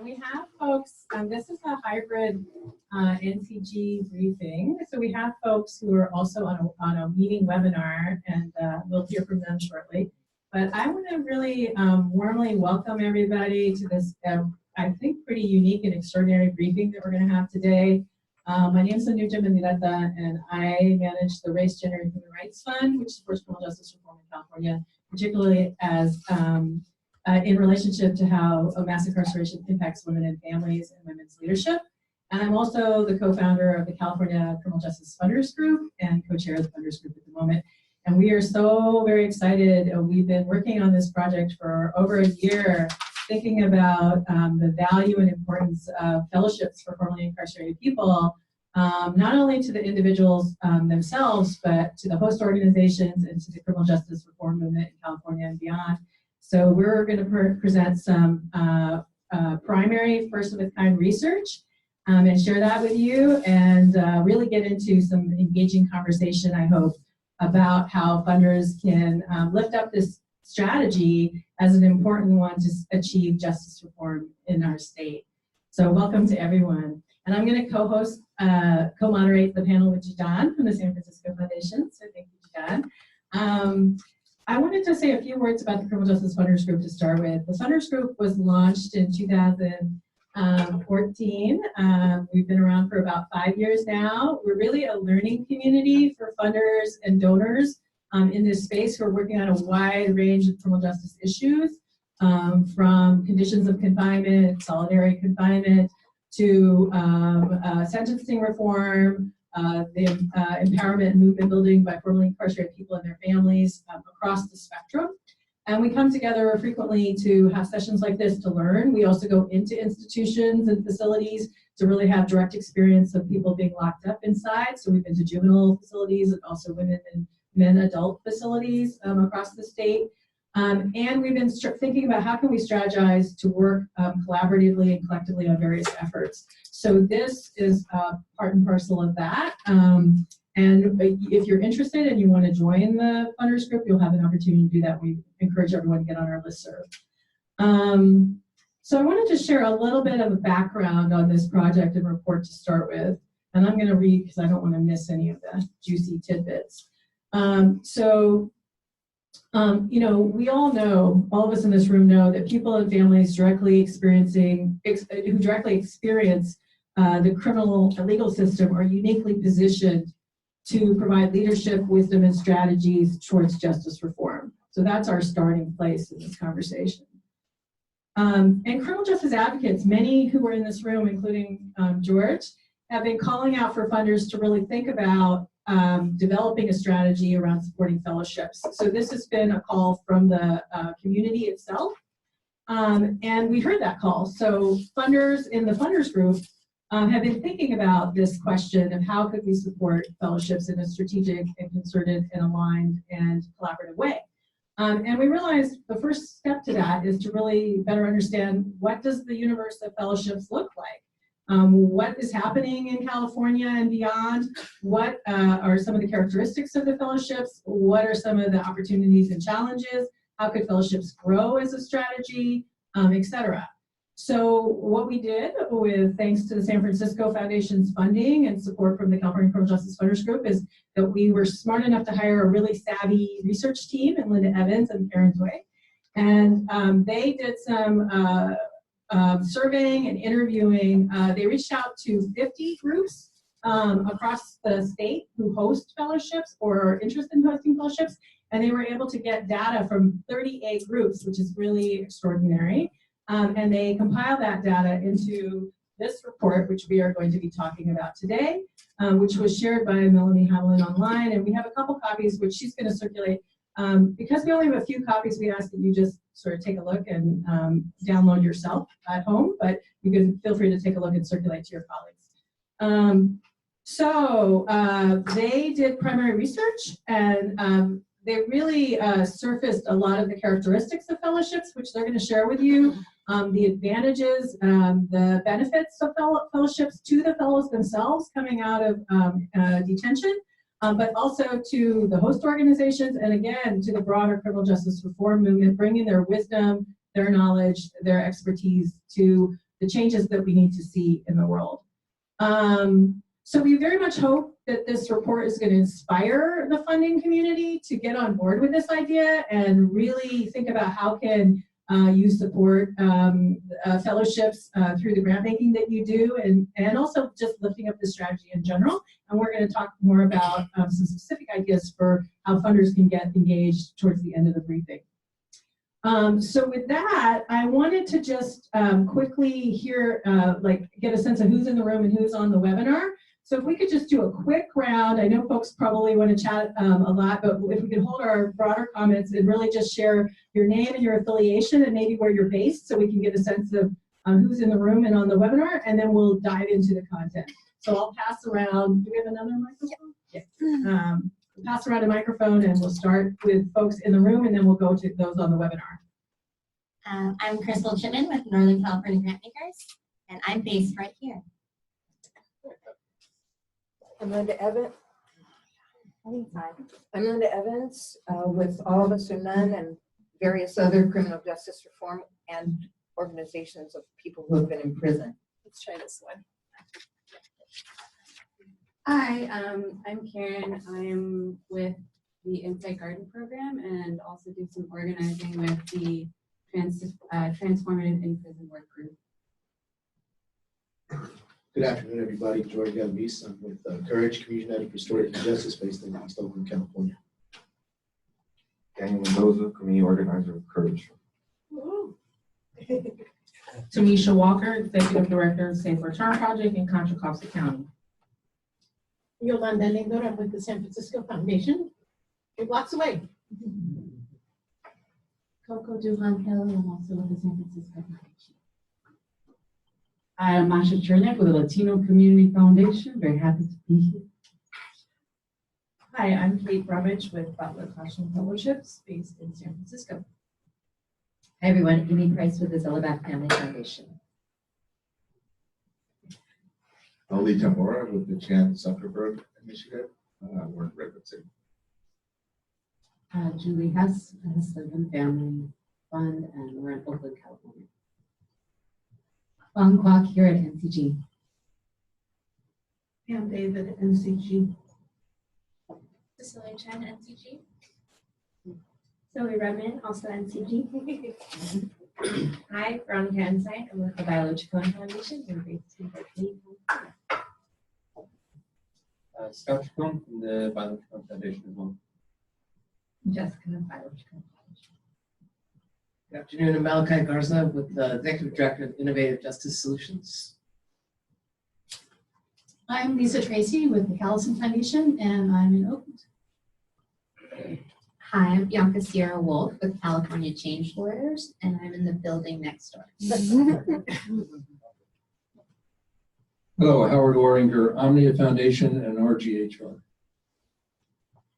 we have folks, this is a hybrid NCG briefing. So we have folks who are also on a meeting webinar, and we'll hear from them shortly. But I want to really warmly welcome everybody to this, I think, pretty unique and extraordinary briefing that we're going to have today. My name is Anuja Mandirata, and I manage the Race, Gender, and Human Rights Fund, which supports criminal justice reform in California, particularly as in relationship to how mass incarceration impacts women and families and women's leadership. And I'm also the co-founder of the California Criminal Justice Funders Group and co-chair of the Funders Group at the moment. And we are so very excited. We've been working on this project for over a year, thinking about the value and importance of fellowships for formerly incarcerated people, not only to the individuals themselves, but to the host organizations and to the criminal justice reform movement in California and beyond. So we're going to present some primary first-of-its-kind research and share that with you, and really get into some engaging conversation, I hope, about how funders can lift up this strategy as an important one to achieve justice reform in our state. So welcome to everyone. And I'm going to co-host, co-moderate the panel with Jidan from the San Francisco Foundation. So thank you, Jidan. I wanted to say a few words about the Criminal Justice Funders Group to start with. The Funders Group was launched in 2014. We've been around for about 5 years now. We're really a learning community for funders and donors in this space. We're working on a wide range of criminal justice issues, from conditions of confinement, solitary confinement, to sentencing reform, the empowerment and movement building by formerly incarcerated people and their families across the spectrum. And we come together frequently to have sessions like this to learn. We also go into institutions and facilities to really have direct experience of people being locked up inside. So we've been to juvenile facilities and also women and men adult facilities across the state. And we've been thinking about how can we strategize to work collaboratively and collectively on various efforts. So this is part and parcel of that. And if you're interested and you want to join the funders group, you'll have an opportunity to do that. We encourage everyone to get on our listserv. So I wanted to share a little bit of a background on this project and report to start with. And I'm going to read because I don't want to miss any of the juicy tidbits. You know, we all know, all of us in this room know that people and families who directly experience the criminal and legal system are uniquely positioned to provide leadership, wisdom, and strategies towards justice reform. So that's our starting place in this conversation. And criminal justice advocates, many who are in this room, including George, have been calling out for funders to really think about developing a strategy around supporting fellowships. So this has been a call from the community itself. And we heard that call. So funders in the funders group have been thinking about this question of how could we support fellowships in a strategic and concerted and aligned and collaborative way. And we realized the first step to that is to really better understand what does the universe of fellowships look like? What is happening in California and beyond? What are some of the characteristics of the fellowships? What are some of the opportunities and challenges? How could fellowships grow as a strategy, et cetera? So what we did, with thanks to the San Francisco Foundation's funding and support from the California Criminal Justice Funders Group, is that we were smart enough to hire a really savvy research team, and Linda Evans and Karen Hsueh. And they did some surveying and interviewing. They reached out to 50 groups across the state who host fellowships or are interested in hosting fellowships, and they were able to get data from 38 groups, which is really extraordinary. And they compiled that data into this report, which we are going to be talking about today, which was shared by Melanie Haviland online. And we have a couple copies, which she's going to circulate. Because we only have a few copies, we ask that you just sort of take a look and download yourself at home, but you can feel free to take a look and circulate to your colleagues. They did primary research, and they really surfaced a lot of the characteristics of fellowships, which they're going to share with you, the advantages, the benefits of fellowships to the fellows themselves coming out of detention, but also to the host organizations, and again, to the broader criminal justice reform movement, bringing their wisdom, their knowledge, their expertise to the changes that we need to see in the world. So we very much hope that this report is going to inspire the funding community to get on board with this idea and really think about how can you support fellowships through the grant making that you do, and also just lifting up the strategy in general. And we're going to talk more about some specific ideas for how funders can get engaged towards the end of the briefing. So with that, I wanted to just quickly hear, get a sense of who's in the room and who's on the webinar. So if we could just do a quick round. I know folks probably want to chat a lot, but if we could hold our broader comments and really just share your name and your affiliation and maybe where you're based, so we can get a sense of who's in the room and on the webinar, and then we'll dive into the content. So I'll pass around. Do we have another microphone? Yeah. Pass around a microphone, and we'll start with folks in the room, and then we'll go to those on the webinar. I'm Crystal Chipman with Northern California Grantmakers, and I'm based right here. I'm Linda Evans. I'm Linda Evans with All of Us Are None and various other criminal justice reform and organizations of people who have been in prison. Let's try this one. Hi, I'm Karen. I'm with the Insight Garden program and also do some organizing with the Transformative in Prison Work Group. Good afternoon, everybody. Galvis. I'm with CURYJ, Community United Restorative Justice, based in East Oakland, California. Daniel Mendoza, community organizer of CURYJ. Tamisha Walker, Executive Director of Safe Return Project in Contra Costa County. Yolanda Lindor, I'm with the San Francisco Foundation, 2 blocks away. Coco Duhan Hill, I'm also with the San Francisco Foundation. I am Masha Chernak with the Latino Community Foundation. Very happy to be here. Hi, I'm Kate Brumage with Butler Classroom Fellowships based in San Francisco. Hi everyone, Amy Price with the Zellerbach Family Foundation. Ali Tamora with the Chan Zuckerberg Initiative. We're in Redwood City. Julie Hess, Husband Family Fund, and we're in Oakland, California. Fong Kwok here at NCG. Pam David at NCG. Cecilia Chen, NCG. Zoe Redman, also NCG. Hi, Veronica Ensign. I'm with the Biological Foundation. We're based in Berkeley. Scott Chacon from the Biological Foundation as well. Jessica, Biological Foundation. Good afternoon, I'm Malachi Garza with the Executive Director of Innovative Justice Solutions. I'm Lisa Tracy with the Callison Foundation, and I'm in Oakland. Hi, I'm Bianca Sierra Wolf with California Change Lawyers, and I'm in the building next door. Hello, Howard Oringer, Omnia Foundation and RGHR.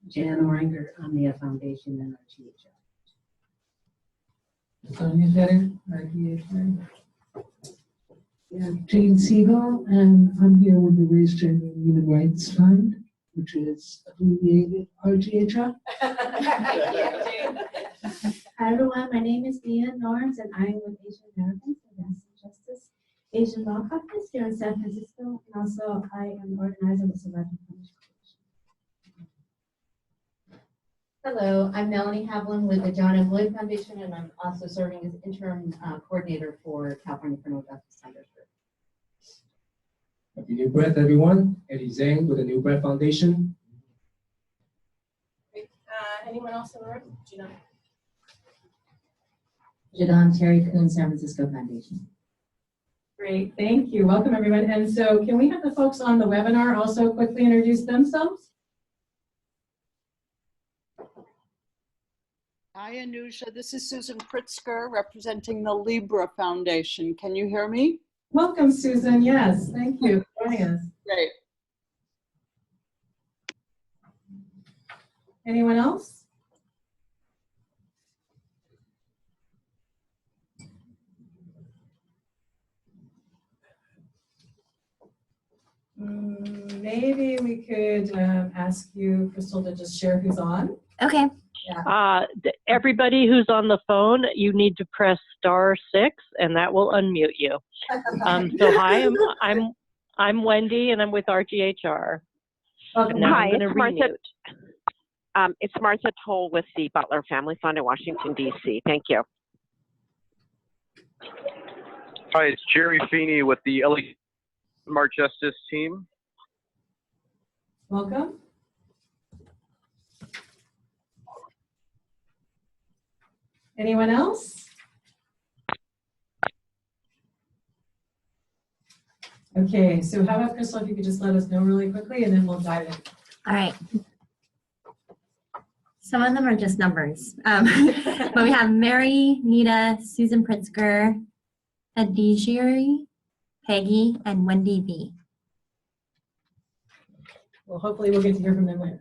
Jan Oringer, Omnia Foundation and RGHR. Sonia Vetter, RGHR. Yeah, Jane Siegel, and I'm here with the Race, Gender, and Human Rights Fund, which is abbreviated RGHR. Hi everyone, my name is Leah Norms and I'm with Asian Americans Advancing Justice Asian Law Caucus here in San Francisco, and also I am organizer with Surviving Punish Coalition. Hello, I'm Melanie Havlin with the John M. Lloyd Foundation, and I'm also serving as interim coordinator for California Criminal Justice Centers Group. Happy New Breath, everyone. Eddie Zhang with the New Breath Foundation. Great. Anyone else in the room? Gina? Jadon Terry Kuhn, San Francisco Foundation. Great, thank you. Welcome everyone. And so can we have the folks on the webinar also quickly introduce themselves? Hi, Anusha. This is Susan Pritzker representing the Libra Foundation. Can you hear me? Welcome, Susan. Yes, thank you for joining us. Great. Anyone else? Maybe we could ask you, Crystal, to just share who's on. Okay. Everybody who's on the phone, you need to press *6, and that will unmute you. So hi, I'm Wendy, and I'm with RGHR. Hi, it's Martha. It's Martha Toll with the Butler Family Fund in Washington, D.C. Thank you. Hi, it's Jerry Feeney with the LA Smart Justice team. Welcome. Anyone else? Okay, so how about Crystal, if you could just let us know really quickly and then we'll dive in. All right. Some of them are just numbers. But we have Mary, Nita, Susan Pritzker, Adijiri, Peggy, and Wendy V. Well, hopefully we'll get to hear from them later.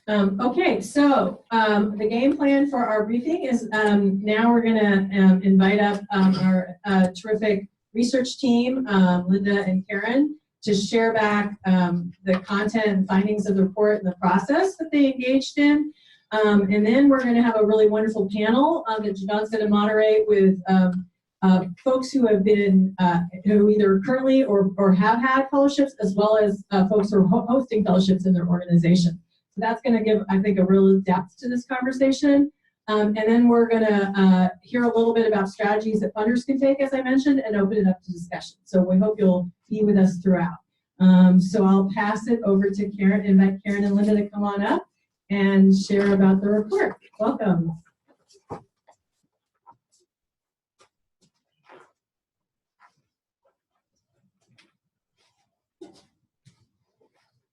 Okay, so the game plan for our briefing is now we're going to invite up our terrific research team, Linda and Karen, to share back the content and findings of the report and the process that they engaged in. And then we're going to have a really wonderful panel that Janon's going to moderate with folks who have been, who either currently or have had fellowships, as well as folks who are hosting fellowships in their organization. So that's going to give, I think, a real depth to this conversation. And then we're going to hear a little bit about strategies that funders can take, as I mentioned, and open it up to discussion. So we hope you'll be with us throughout. So I'll pass it over to Karen, invite Karen and Linda to come on up and share about the report. Welcome.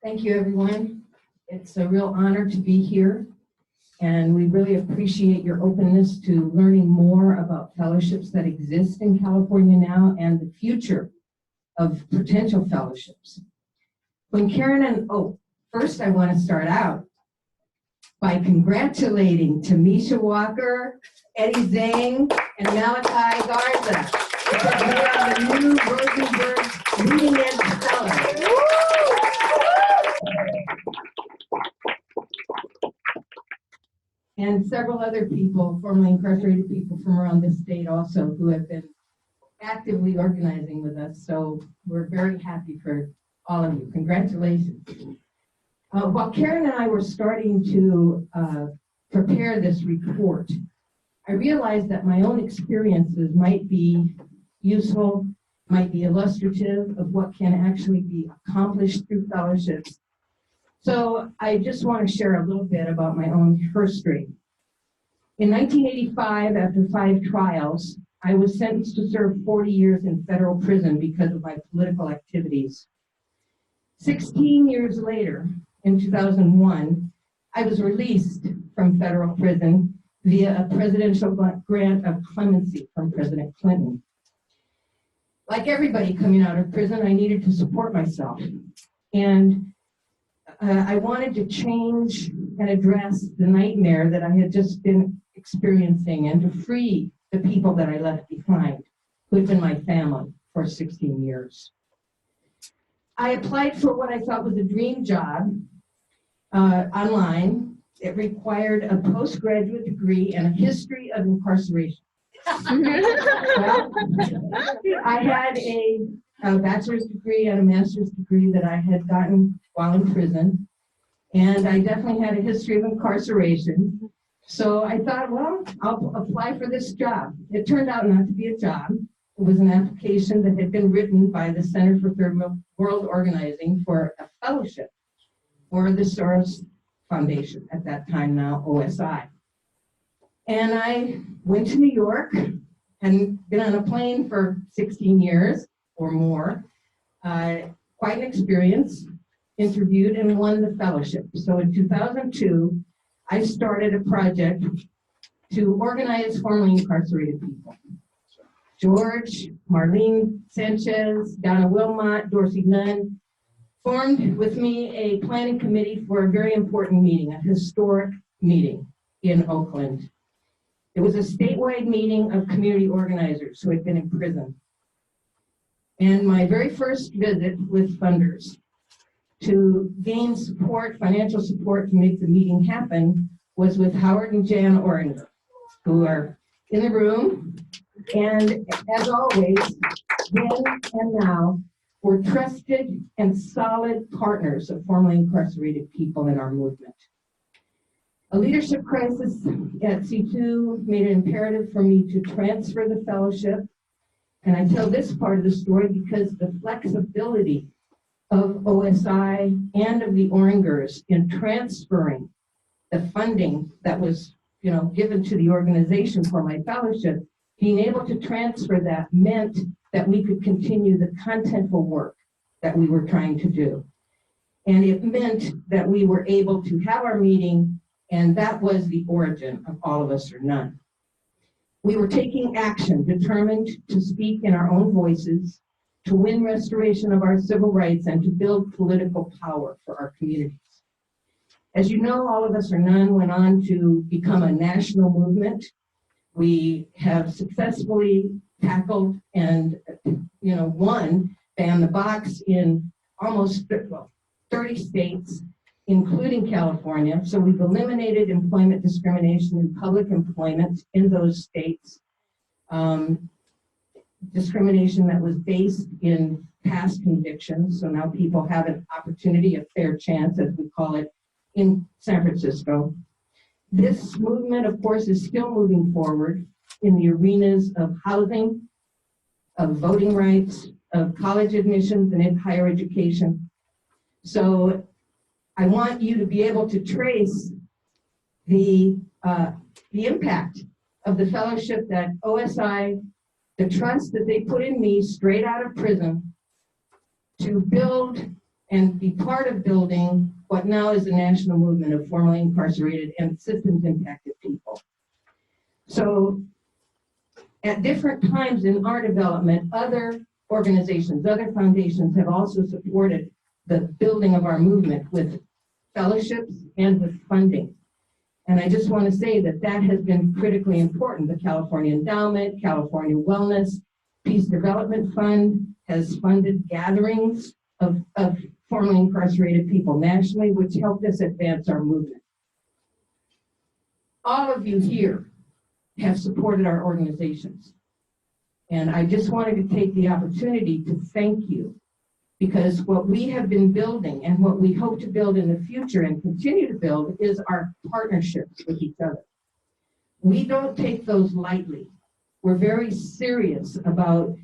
Thank you, everyone. It's a real honor to be here, and we really appreciate your openness to learning more about fellowships that exist in California now and the future of potential fellowships. When Karen and, first I want to start out by congratulating Tamisha Walker, Eddie Zhang, and Malachi Garza. They are the new Rosenberg Leading Edge Fellows. And several other people, formerly incarcerated people from around the state also, who have been actively organizing with us. So we're very happy for all of you. Congratulations. While Karen and I were starting to prepare this report, I realized that my own experiences might be useful, might be illustrative of what can actually be accomplished through fellowships. So I just want to share a little bit about my own history. In 1985, after 5 trials, I was sentenced to serve 40 years in federal prison because of my political activities. 16 years later, in 2001, I was released from federal prison via a presidential grant of clemency from President Clinton. Like everybody coming out of prison, I needed to support myself. And I wanted to change and address the nightmare that I had just been experiencing and to free the people that I left behind, who had been my family for 16 years. I applied for what I thought was a dream job online. It required a postgraduate degree and a history of incarceration. Well, I had a bachelor's degree and a master's degree that I had gotten while in prison, and I definitely had a history of incarceration. So I thought, well, I'll apply for this job. It turned out not to be a job. It was an application that had been written by the Center for Third World Organizing for a fellowship for the Soros Foundation, at that time now OSI. And I went to New York and been on a plane for 16 years or more. Quite an experience, interviewed and won the fellowship. So in 2002, I started a project to organize formerly incarcerated people. George, Marlene Sanchez, Donna Wilmot, Dorsey Nunn formed with me a planning committee for a very important meeting, a historic meeting in Oakland. It was a statewide meeting of community organizers who had been in prison. And my very first visit with funders to gain support, financial support to make the meeting happen, was with Howard and Jan Oringer, who are in the room. And as always, then and now, we're trusted and solid partners of formerly incarcerated people in our movement. A leadership crisis at C2 made it imperative for me to transfer the fellowship. And I tell this part of the story because the flexibility of OSI and of the Oringers in transferring the funding that was, given to the organization for my fellowship, being able to transfer that meant that we could continue the contentful work that we were trying to do. And it meant that we were able to have our meeting, and that was the origin of All of Us or None. We were taking action, determined to speak in our own voices, to win restoration of our civil rights, and to build political power for our communities. As you know, All of Us or None went on to become a national movement. We have successfully tackled and, won Ban the Box in almost 30 states, including California. So we've eliminated employment discrimination in public employment in those states. Discrimination that was based in past convictions. So now people have an opportunity, a fair chance, as we call it, in San Francisco. This movement, of course, is still moving forward in the arenas of housing, of voting rights, of college admissions, and in higher education. So I want you to be able to trace the impact of the fellowship that OSI, the trust that they put in me straight out of prison to build and be part of building what now is a national movement of formerly incarcerated and systems impacted people. So at different times in our development, other organizations, other foundations have also supported the building of our movement with fellowships and with funding. And I just want to say that that has been critically important. The California Endowment, California Wellness, Peace Development Fund has funded gatherings of formerly incarcerated people nationally, which helped us advance our movement. All of you here have supported our organizations. And I just wanted to take the opportunity to thank you, because what we have been building and what we hope to build in the future and continue to build is our partnerships with each other. We don't take those lightly. We're very serious about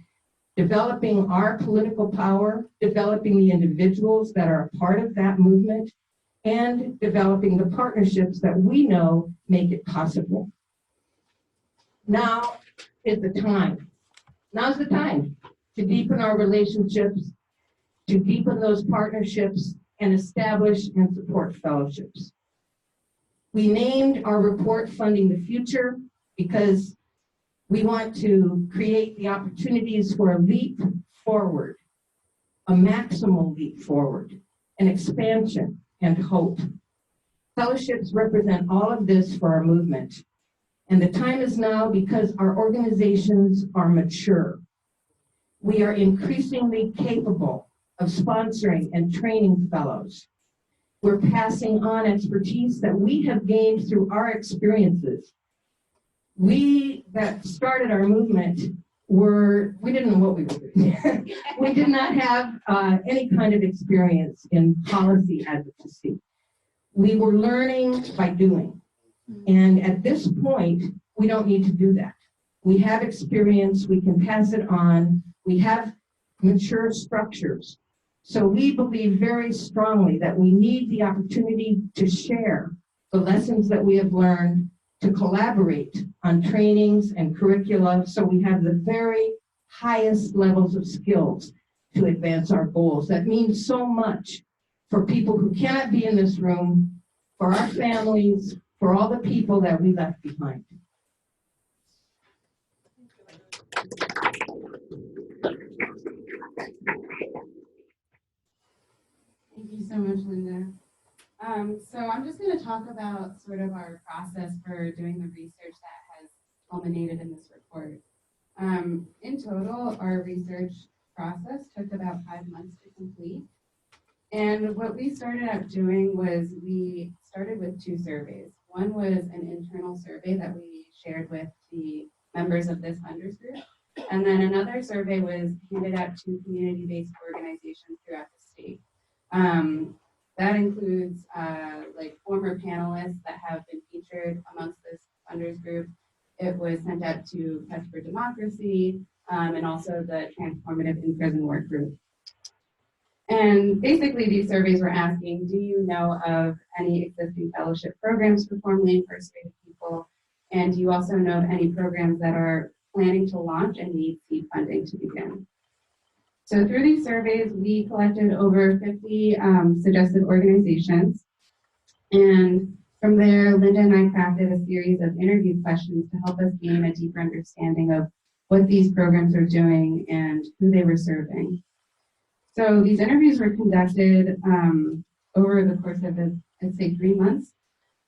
developing our political power, developing the individuals that are a part of that movement, and developing the partnerships that we know make it possible. Now is the time. Now's the time to deepen our relationships, to deepen those partnerships, and establish and support fellowships. We named our report Funding the Future because we want to create the opportunities for a leap forward, a maximal leap forward, an expansion and hope. Fellowships represent all of this for our movement. And the time is now because our organizations are mature. We are increasingly capable of sponsoring and training fellows. We're passing on expertise that we have gained through our experiences. We that started our movement we didn't know what we were doing. We did not have any kind of experience in policy advocacy. We were learning by doing. And at this point, we don't need to do that. We have experience, we can pass it on, we have mature structures. So we believe very strongly that we need the opportunity to share the lessons that we have learned, to collaborate on trainings and curricula, so we have the very highest levels of skills to advance our goals. That means so much for people who cannot be in this room, for our families, for all the people that we left behind. Thank you so much, Linda. So I'm just going to talk about sort of our process for doing the research that has culminated in this report. In total, our research process took about 5 months to complete. And what we started out doing was we started with 2 surveys. One was an internal survey that we shared with the members of this funders group. And then another survey was handed out to community-based organizations throughout the state. That includes like former panelists that have been featured amongst this funders group. It was sent out to Press for Democracy and also the Transformative in Prison Work Group. And basically these surveys were asking, do you know of any existing fellowship programs for formerly incarcerated people? And do you also know of any programs that are planning to launch and need seed funding to begin? So through these surveys, we collected over 50 suggested organizations. And from there, Linda and I crafted a series of interview questions to help us gain a deeper understanding of what these programs are doing and who they were serving. So these interviews were conducted over the course of, I'd say, 3 months,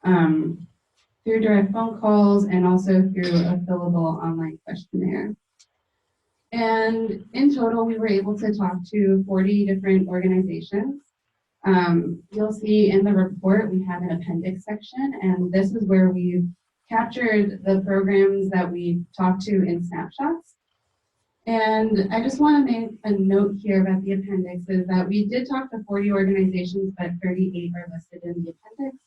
through direct phone calls and also through a fillable online questionnaire. And in total, we were able to talk to 40 different organizations. You'll see in the report, we have an appendix section, and this is where we've captured the programs that we talked to in snapshots. And I just want to make a note here about the appendix is that we did talk to 40 organizations, but 38 are listed in the appendix.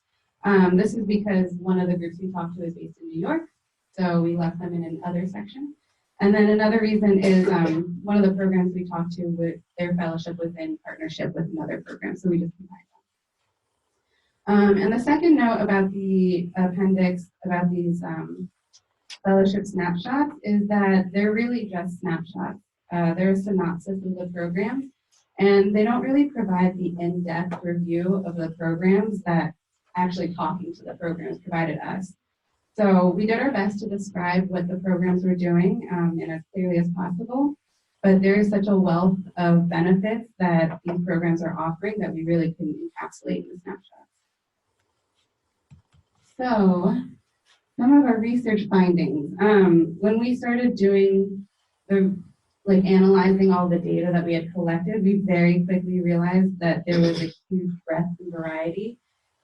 This is because one of the groups we talked to is based in New York, so we left them in another section. And then another reason is one of the programs we talked to, with their fellowship was in partnership with another program, so we just combined them. And the second note about the appendix, about these fellowship snapshots, is that they're really just snapshots. They're a synopsis of the programs, and they don't really provide the in-depth review of the programs that actually talking to the programs provided us. So we did our best to describe what the programs were doing in as clearly as possible, but there is such a wealth of benefits that these programs are offering that we really couldn't encapsulate in the snapshots. So some of our research findings. When we started doing analyzing all the data that we had collected, we very quickly realized that there was a huge breadth and variety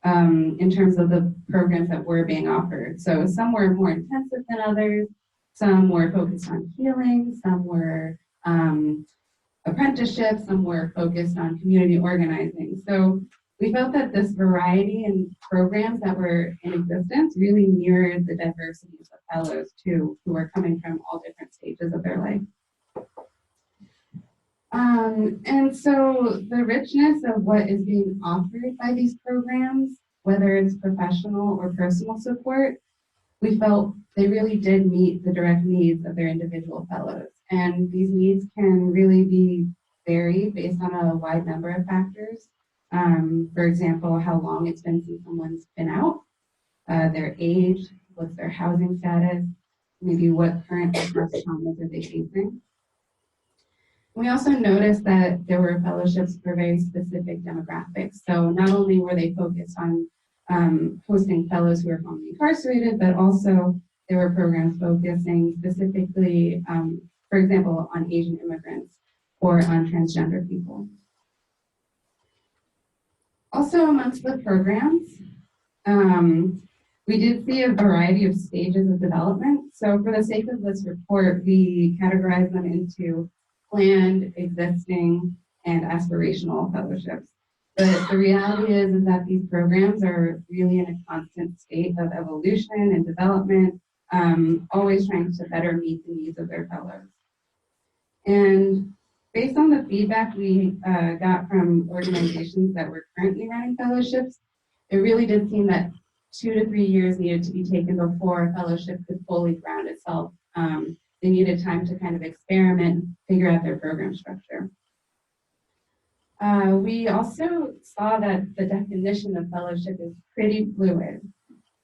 in terms of the programs that were being offered. So some were more intensive than others, some were focused on healing, some were apprenticeships, some were focused on community organizing. So we felt that this variety in programs that were in existence really mirrored the diversity of fellows too, who are coming from all different stages of their life. And so the richness of what is being offered by these programs, whether it's professional or personal support, we felt they really did meet the direct needs of their individual fellows. And these needs can really be varied based on a wide number of factors. For example, how long it's been since someone's been out, their age, what's their housing status, maybe what current traumas are they facing. We also noticed that there were fellowships for very specific demographics. So not only were they focused on hosting fellows who are formerly incarcerated, but also there were programs focusing specifically, for example, on Asian immigrants or on transgender people. Also amongst the programs, we did see a variety of stages of development. So for the sake of this report, we categorized them into planned, existing, and aspirational fellowships. But the reality is that these programs are really in a constant state of evolution and development, always trying to better meet the needs of their fellows. And based on the feedback we got from organizations that were currently running fellowships, it really did seem that 2 to 3 years needed to be taken before a fellowship could fully ground itself. They needed time to kind of experiment, figure out their program structure. We also saw that the definition of fellowship is pretty fluid.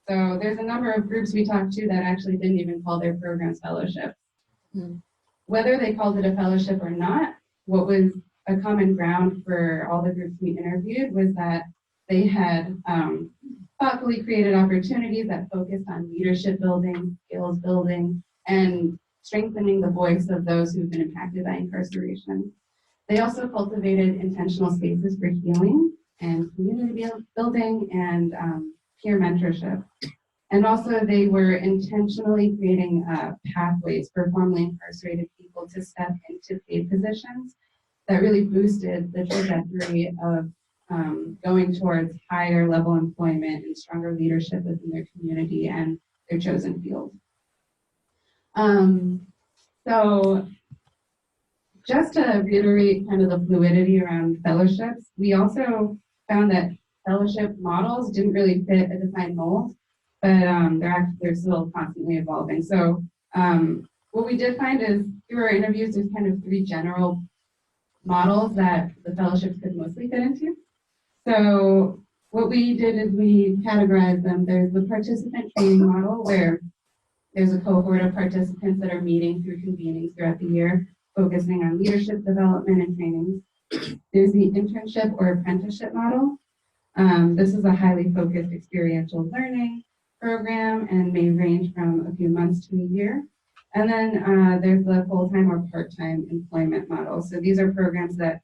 So there's a number of groups we talked to that actually didn't even call their programs fellowships. Whether they called it a fellowship or not, what was a common ground for all the groups we interviewed was that they had thoughtfully created opportunities that focused on leadership building, skills building, and strengthening the voice of those who've been impacted by incarceration. They also cultivated intentional spaces for healing and community building and peer mentorship. And also they were intentionally creating pathways for formerly incarcerated people to step into paid positions that really boosted the trajectory of going towards higher level employment and stronger leadership within their community and their chosen field. So just to reiterate kind of the fluidity around fellowships, we also found that fellowship models didn't really fit a defined mold, but they're still constantly evolving. So what we did find is through our interviews, there's kind of 3 general models that the fellowships could mostly fit into. So what we did is we categorized them. There's the participant training model where there's a cohort of participants that are meeting through convenings throughout the year, focusing on leadership development and trainings. There's the internship or apprenticeship model. This is a highly focused experiential learning program and may range from a few months to a year. And then there's the full-time or part-time employment model. So these are programs that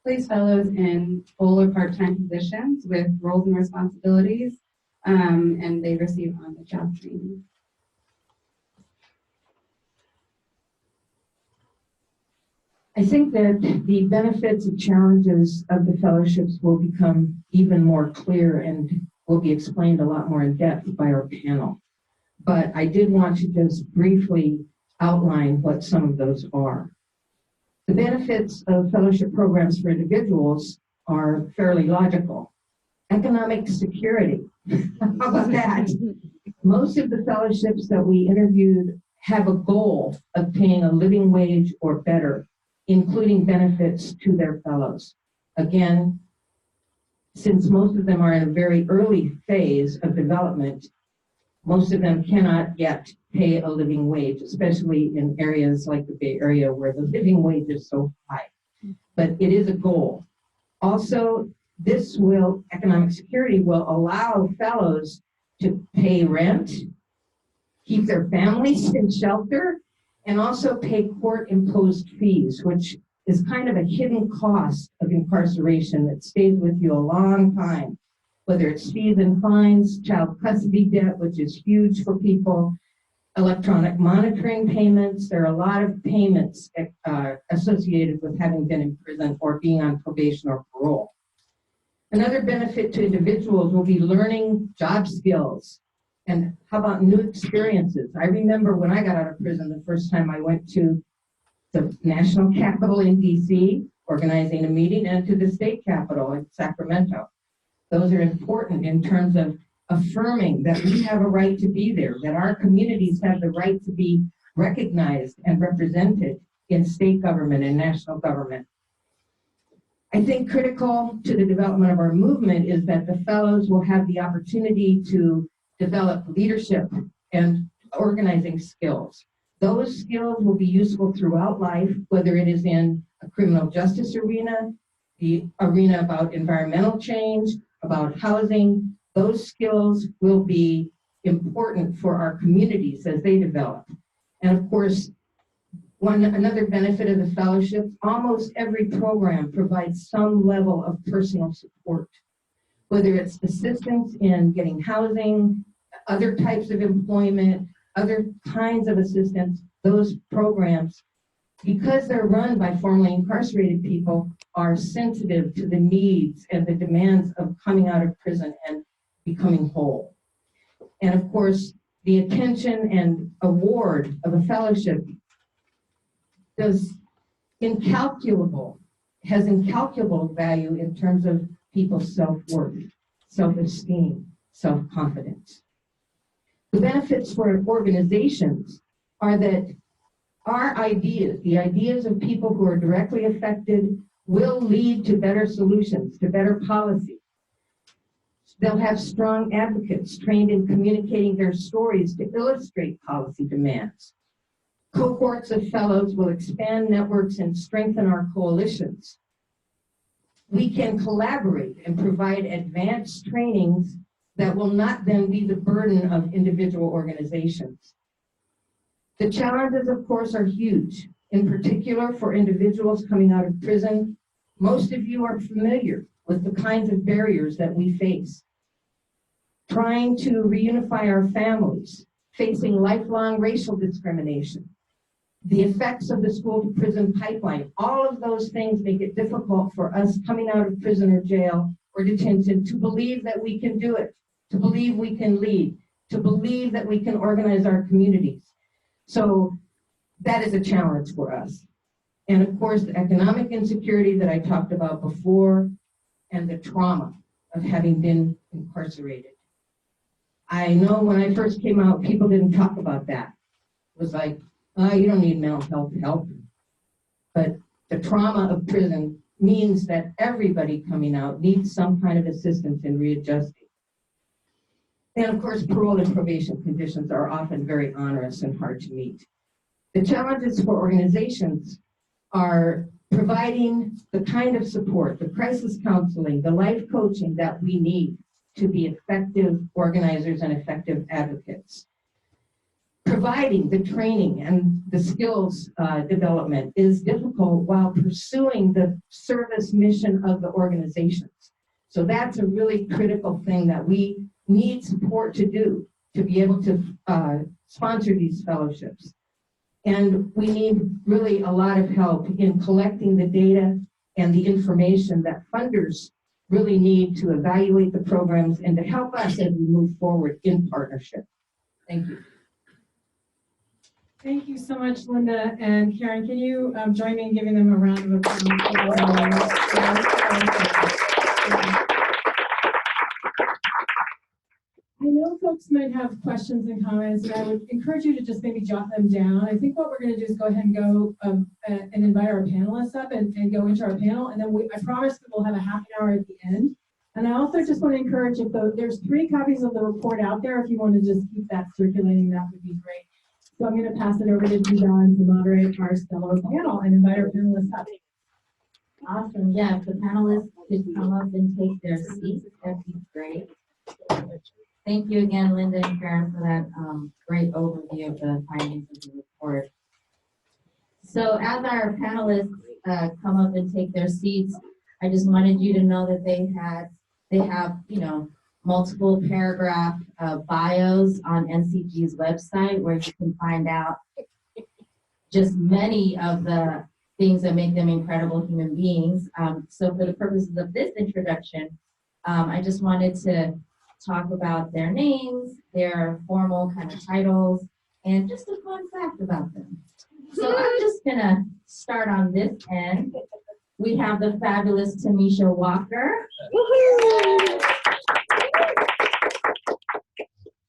place fellows in full or part-time positions with roles and responsibilities, and they receive on-the-job training. I think that the benefits and challenges of the fellowships will become even more clear and will be explained a lot more in depth by our panel. But I did want to just briefly outline what some of those are. The benefits of fellowship programs for individuals are fairly logical. Economic security, how about that? Most of the fellowships that we interviewed have a goal of paying a living wage or better, including benefits to their fellows. Again, since most of them are in a very early phase of development, most of them cannot yet pay a living wage, especially in areas like the Bay Area where the living wage is so high. But it is a goal. Also, economic security will allow fellows to pay rent, keep their families in shelter, and also pay court-imposed fees, which is kind of a hidden cost of incarceration that stays with you a long time, whether it's fees and fines, child custody debt, which is huge for people, electronic monitoring payments. There are a lot of payments associated with having been in prison or being on probation or parole. Another benefit to individuals will be learning job skills. And how about new experiences? I remember when I got out of prison, the first time I went to the national capital in DC, organizing a meeting, and to the state capital in Sacramento. Those are important in terms of affirming that we have a right to be there, that our communities have the right to be recognized and represented in state government and national government. I think critical to the development of our movement is that the fellows will have the opportunity to develop leadership and organizing skills. Those skills will be useful throughout life, whether it is in a criminal justice arena, the arena about environmental change, about housing. Those skills will be important for our communities as they develop. And of course, another benefit of the fellowships, almost every program provides some level of personal support, whether it's assistance in getting housing, other types of employment, other kinds of assistance. Those programs, because they're run by formerly incarcerated people, are sensitive to the needs and the demands of coming out of prison and becoming whole. And of course, the attention and award of a fellowship has incalculable value in terms of people's self-worth, self-esteem, self-confidence. The benefits for organizations are that our ideas, the ideas of people who are directly affected, will lead to better solutions, to better policy. They'll have strong advocates trained in communicating their stories to illustrate policy demands. Cohorts of fellows will expand networks and strengthen our coalitions. We can collaborate and provide advanced trainings that will not then be the burden of individual organizations. The challenges, of course, are huge, in particular for individuals coming out of prison. Most of you are familiar with the kinds of barriers that we face. trying to reunify our families, facing lifelong racial discrimination, the effects of the school to prison pipeline. All of those things make it difficult for us coming out of prison or jail or detention to believe that we can do it, to believe we can lead, to believe that we can organize our communities. So that is a challenge for us. And of course, the economic insecurity that I talked about before, and the trauma of having been incarcerated. I know when I first came out, people didn't talk about that. It was like, oh, you don't need mental health help. But the trauma of prison means that everybody coming out needs some kind of assistance in readjusting. And of course, parole and probation conditions are often very onerous and hard to meet. The challenges for organizations are providing the kind of support, the crisis counseling, the life coaching that we need to be effective organizers and effective advocates. Providing the training and the skills development is difficult while pursuing the service mission of the organizations. So that's a really critical thing that we need support to do, to be able to sponsor these fellowships. And we need really a lot of help in collecting the data and the information that funders really need to evaluate the programs and to help us as we move forward in partnership. Thank you. Thank you so much, Linda and Karen. Can you join me in giving them a round of applause? I know folks might have questions and comments, and I would encourage you to just maybe jot them down. I think what we're going to do is go ahead and go and invite our panelists up and go into our panel, and then I promise that we'll have a half an hour at the end. And I also just want to encourage, if there's 3 copies of the report out there, if you want to just keep that circulating, that would be great. So I'm going to pass it over to John to moderate our stellar panel and invite our panelists up. Awesome. Yeah, if the panelists could come up and take their seats, that'd be great. Thank you again, Linda and Karen, for that great overview of the findings of the report. So as our panelists come up and take their seats, I just wanted you to know that they have, you know, multiple paragraph bios on NCG's website where you can find out just many of the things that make them incredible human beings. So for the purposes of this introduction, I just wanted to talk about their names, their formal kind of titles, and just a fun fact about them. So I'm just gonna start on this end. We have the fabulous Tamisha Walker.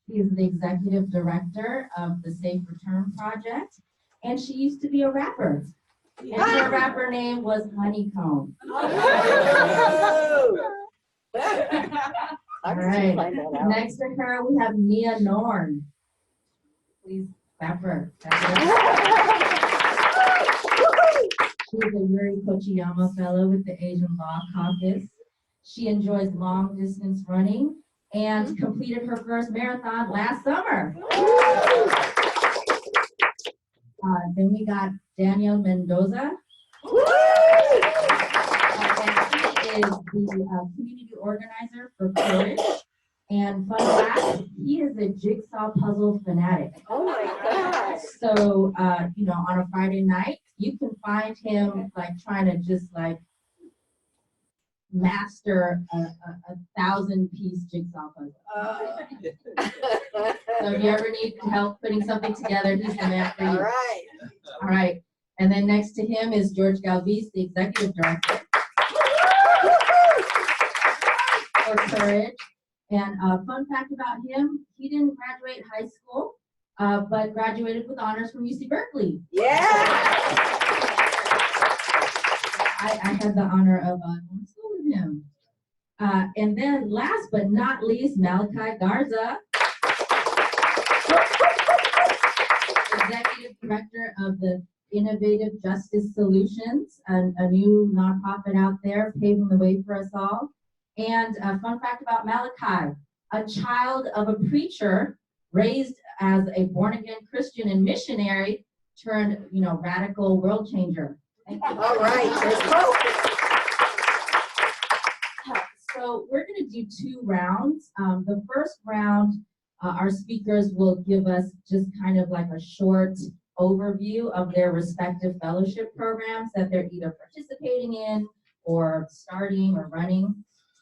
She is the executive director of the Safe Return Project, and she used to be a rapper. And her rapper name was Honeycomb. All right. Next to her, we have Nia Norn. Please clap her. She's a Yuri Kochiyama Fellow with the Asian Law Caucus. She enjoys long distance running and completed her first marathon last summer. Then we got Daniel Mendoza. And he is the community organizer for CURYJ. And fun fact, he is a jigsaw puzzle fanatic. Oh my gosh. So, you know, on a Friday night, you can find him like trying to just like master a 1,000-piece jigsaw puzzle. So if you ever need help putting something together, he's the man for you. All right. All right. And then next to him is George Galvis, the executive director for CURYJ. And a fun fact about him, he didn't graduate high school, but graduated with honors from UC Berkeley. Yeah. I had the honor of going to school with him. And then last but not least, Malachi Garza, executive director of the Innovative Justice Solutions, a new nonprofit out there paving the way for us all. And a fun fact about Malachi, a child of a preacher raised as a born-again Christian and missionary turned, you know, radical world changer. Thank you. All right, let's go. So So we're going to do 2 rounds. The first round, our speakers will give us just kind of like a short overview of their respective fellowship programs that they're either participating in or starting or running.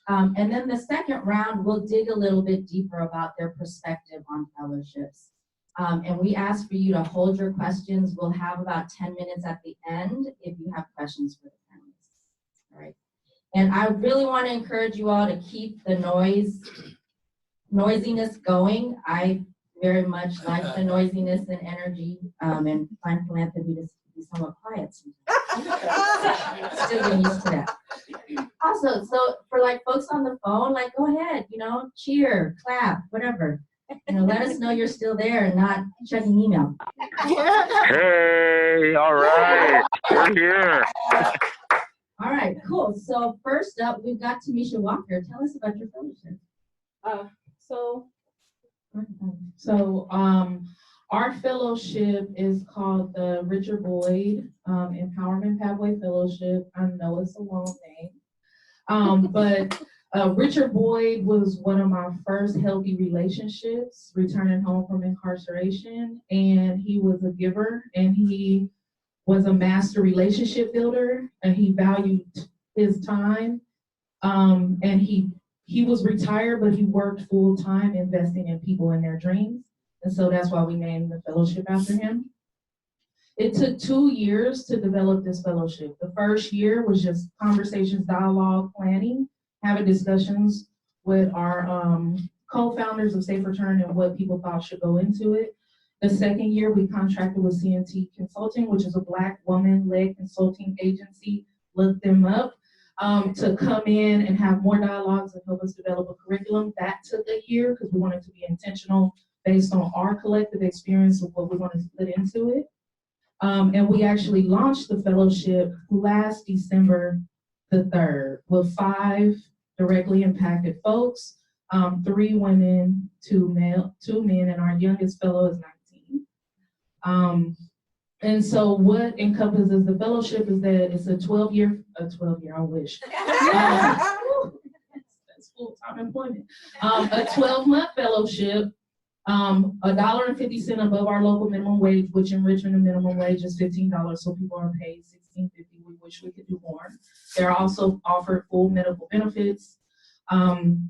And then the second round, we'll dig a little bit deeper about their perspective on fellowships. And we ask for you to hold your questions. We'll have about 10 minutes at the end if you have questions for the panelists. All right. And I really want to encourage you all to keep the noisiness going. I very much like the noisiness and energy, and find philanthropy to be somewhat quiet sometimes. Still getting used to that. Also, so for like folks on the phone, like go ahead, cheer, clap, whatever. Let us know you're still there and not checking email. Hey, all right, we're here. All right, cool. So first up, we've got Tamisha Walker. Tell us about your fellowship. Our fellowship is called the Richard Boyd Empowerment Pathway Fellowship. I know it's a long name, but Richard Boyd was one of my first healthy relationships, returning home from incarceration, and he was a giver, and he was a master relationship builder, and he valued his time, and he was retired, but he worked full time investing in people and their dreams. And so that's why we named the fellowship after him. It took 2 years to develop this fellowship. The first year was just conversations, dialogue, planning, having discussions with our co-founders of Safe Return and what people thought should go into it. The second year, we contracted with CNT Consulting, which is a Black woman-led consulting agency. Look them up. To come in and have more dialogues and help us develop a curriculum. That took a year because we wanted to be intentional based on our collective experience of what we wanted to put into it. And we actually launched the fellowship last December the 3rd with 5 directly impacted folks, 3 women, 2 men, and our youngest fellow is 19. And so what encompasses the fellowship is that it's a 12-year, I wish. That's full-time employment. A 12-month fellowship, $1.50 above our local minimum wage, which in Richmond the minimum wage is $15, so people are paid $16.50. We wish we could do more. They're also offered full medical benefits, and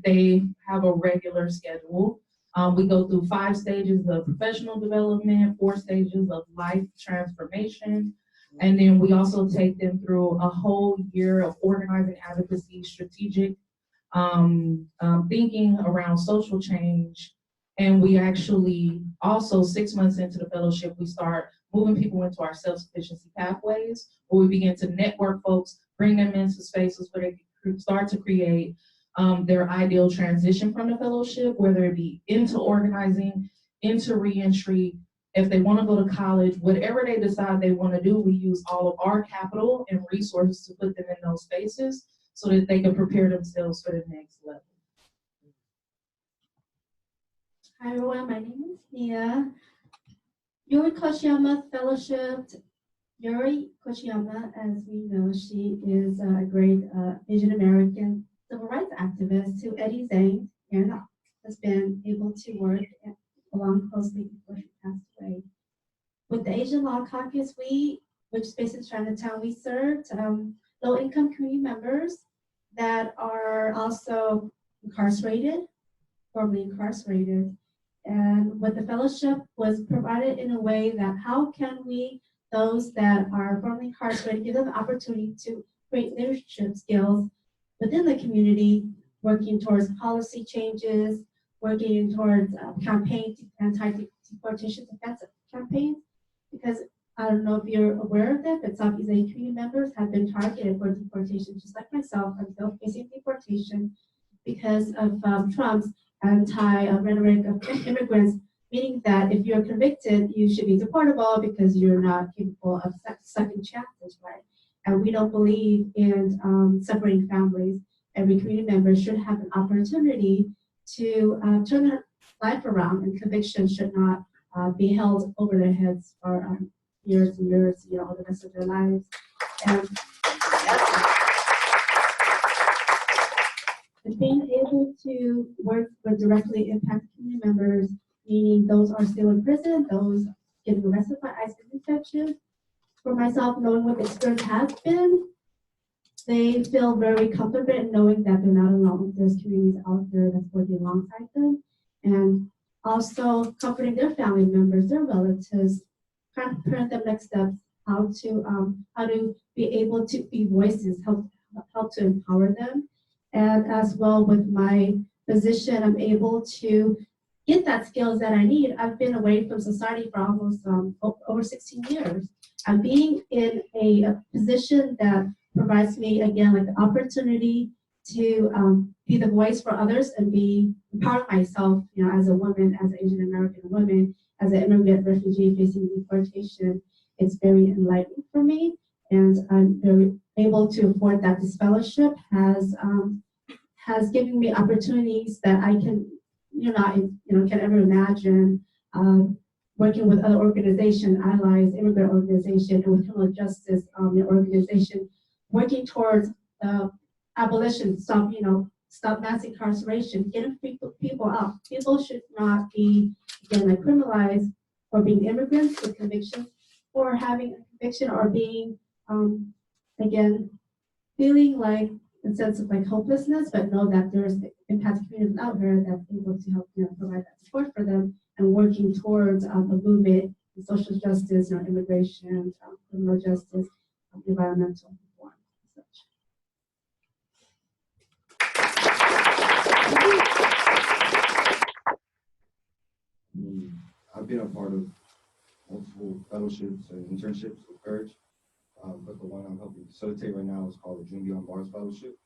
they have a regular schedule. We go through 5 stages of professional development, 4 stages of life transformation, and then we also take them through a whole year of organizing advocacy, strategic thinking around social change. And we actually also, 6 months into the fellowship, we start moving people into our self-sufficiency pathways, where we begin to network folks, bring them into spaces where they can start to create their ideal transition from the fellowship, whether it be into organizing, into reentry, if they want to go to college, whatever they decide they want to do, we use all of our capital and resources to put them in those spaces so that they can prepare themselves for the next level. Hi everyone, my name is Nia. Yuri Kochiyama Fellowship. Yuri Kochiyama, as we know, she is a great Asian American civil rights activist who Eddie Zhang here has been able to work along closely before she passed away. With the Asian Law Caucus, which is based in Chinatown, we served low-income community members that are also incarcerated, formerly incarcerated. And what the fellowship was provided in a way that how can we, those that are formerly incarcerated, give them the opportunity to create leadership skills within the community, working towards policy changes, working towards campaigns, anti-deportation defensive campaigns, because I don't know if you're aware of that, but Southeast Asian community members have been targeted for deportation, just like myself. I'm still facing deportation because of Trump's anti-rhetoric of immigrants, meaning that if you're convicted, you should be deportable because you're not capable of second chances, right? And we don't believe in separating families. Every community member should have an opportunity to turn their life around, and conviction should not be held over their heads for years and years, all the rest of their lives. And able to work with directly impacted community members, meaning those are still in prison, those getting arrested by ICE infections. For myself, knowing what the experience has been, they feel very comfortable in knowing that they're not alone. There's communities out there that's working alongside them, and also comforting their family members, their relatives, trying to prepare them next steps, how to be able to be voices, help to empower them. And as well with my position, I'm able to get that skills that I need. I've been away from society for almost over 16 years. And being in a position that provides me, again, like the opportunity to be the voice for others and be empower myself, you know, as a woman, as an Asian American woman, as an immigrant refugee facing deportation, it's very enlightening for me. And I'm very able to afford that. This fellowship has given me opportunities that I can, can ever imagine. Working with other organizations, allies, immigrant organization, and with criminal justice organization, working towards abolition, stop mass incarceration, getting people out. People should not be, again, like criminalized for being immigrants with convictions, or having a conviction, or being, again, feeling like a sense of like hopelessness, but know that there's impacted communities out there that's able to help provide that support for them, and working towards a movement in social justice, immigration, criminal justice, environmental reform, and such. I've been a part of multiple fellowships and internships with CURYJ, but the one I'm helping facilitate right now is called the Dream Beyond Bars Fellowship.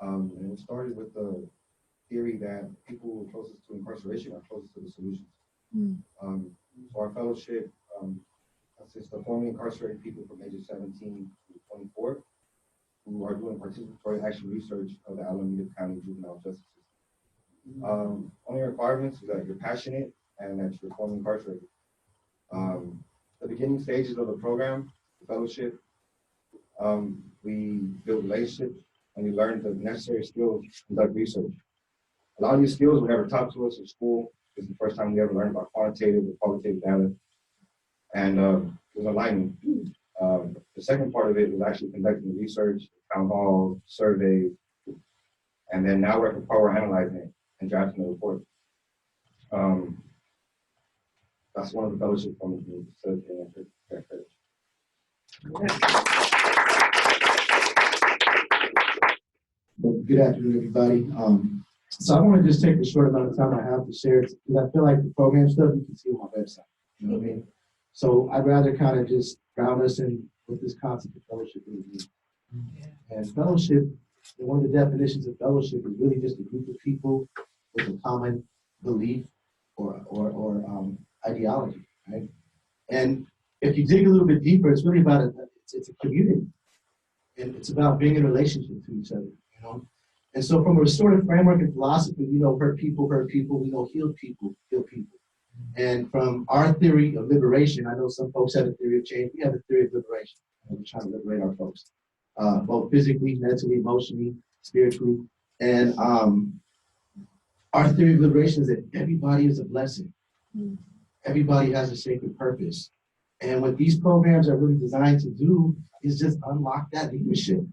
And it started with the theory that people closest to incarceration are closest to the solutions. So our fellowship consists of formerly incarcerated people from ages 17 to 24 who are doing participatory action research of the Alameda County juvenile justice system. Only requirements is that you're passionate and that you're formerly incarcerated. The beginning stages of the program, the fellowship, we build relationships and we learn the necessary skills to conduct research. A lot of these skills were never taught to us in school. This is the first time we ever learned about quantitative and qualitative data. And it was enlightening. The second part of it was actually conducting research, town halls, surveys, and then now we're analyzing it and drafting the report. That's one of the fellowships from the facilitating. Good afternoon, everybody. So I want to just take the short amount of time I have to share it, because I feel like the program stuff you can see on my website. You know what I mean? So I'd rather kind of just ground us in what this concept of fellowship really means. And fellowship, one of the definitions of fellowship is really just a group of people with a common belief or ideology, right? And if you dig a little bit deeper, it's really about it's a community, and it's about being in a relationship to each other, you know. And so, from a restorative framework and philosophy, we know hurt people. We know healed people, heal people. And from our theory of liberation, I know some folks have a theory of change. We have a theory of liberation. We're trying to liberate our folks, both physically, mentally, emotionally, spiritually. And our theory of liberation is that everybody is a blessing. Everybody has a sacred purpose. And what these programs are really designed to do is just unlock that leadership.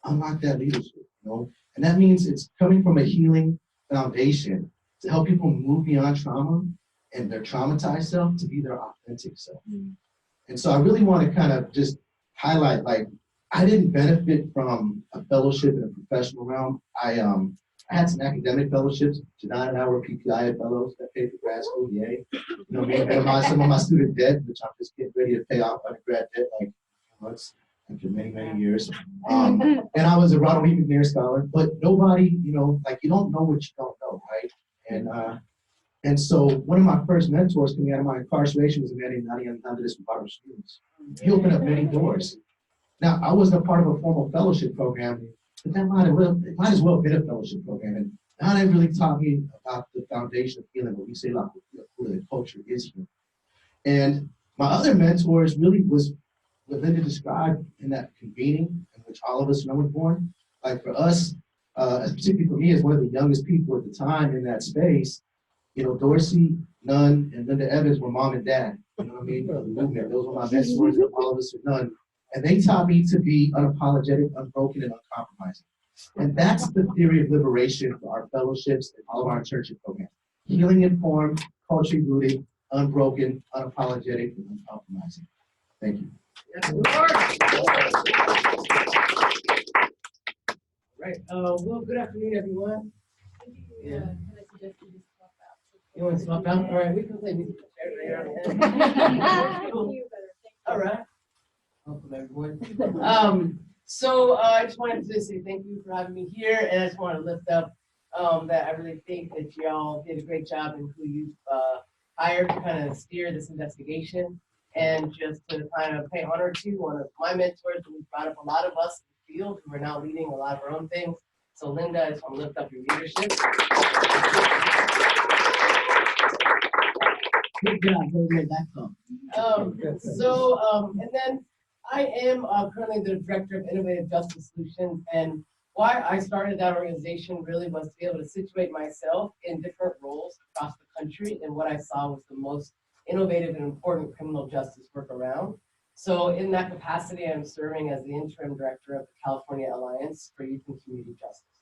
Unlock that leadership, you know? And that means it's coming from a healing foundation to help people move beyond trauma and their traumatized self to be their authentic self. And so I really want to kind of just highlight, like, I didn't benefit from a fellowship in a professional realm. I had some academic fellowships. Janine and I were PPI fellows that paid for grad school, yay. You know, minimize some of my student debt, which I'm just getting ready to pay off undergrad debt, like, months after many, many years. And I was a Ronald E. McNair scholar, but nobody, you know, like, you don't know what you don't know, right? And so one of my first mentors coming out of my incarceration was a man named Nadia Hernandez from Barbara Students. He opened up many doors. Now, I wasn't a part of a formal fellowship program, but that might as well have been a fellowship program. And now they really taught me about the foundation of healing, what we say like the culture is healing. And my other mentors really was what Linda described in that convening in which all of us know was born. Like for us, particularly for me as one of the youngest people at the time in that space, you know, Dorsey, Nunn, and Linda Evans were mom and dad. You know what I mean? The movement. Those were my mentors, and all of us are Nunn. And they taught me to be unapologetic, unbroken, and uncompromising. And that's the theory of liberation for our fellowships and all of our internship programs. Healing informed, culturally rooted, unbroken, unapologetic, and uncompromising. Thank you. Right. Well, good afternoon, everyone. Yeah. You want to swap out? All right, we can play music. All right. Welcome, everyone. So I just wanted to say thank you for having me here, and I just want to lift up that I really think that y'all did a great job in who you hired to kind of steer this investigation, and just to kind of pay honor to one of my mentors who brought up a lot of us in the field who are now leading a lot of our own things. So Linda, I just want to lift up your leadership. Good job. Where'd that come? And then I am currently the Director of Innovative Justice Solutions, and why I started that organization really was to be able to situate myself in different roles across the country, and what I saw was the most innovative and important criminal justice work around. So in that capacity, I'm serving as the Interim Director of the California Alliance for Youth and Community Justice,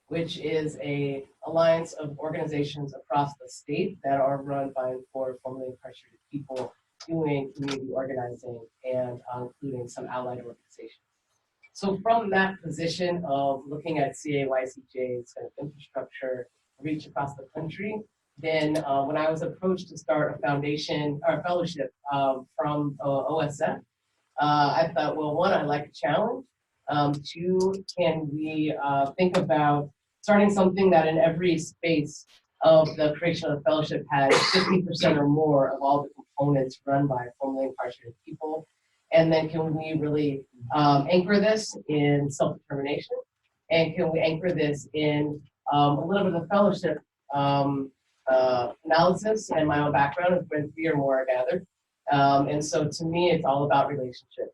which is an alliance of organizations across the state that are run by and for formerly incarcerated people doing community organizing and including some allied organizations. So from that position of looking at CURYJ's kind of infrastructure reach across the country, then when I was approached to start a foundation or a fellowship from OSF, I thought, well, one, I like a challenge. Two, can we think about starting something that in every space of the creation of the fellowship had 50% or more of all the components run by formerly incarcerated people? And then can we really anchor this in self-determination? And can we anchor this in a little bit of the fellowship analysis? And my own background has been 3 or more gathered. And so to me, it's all about relationships.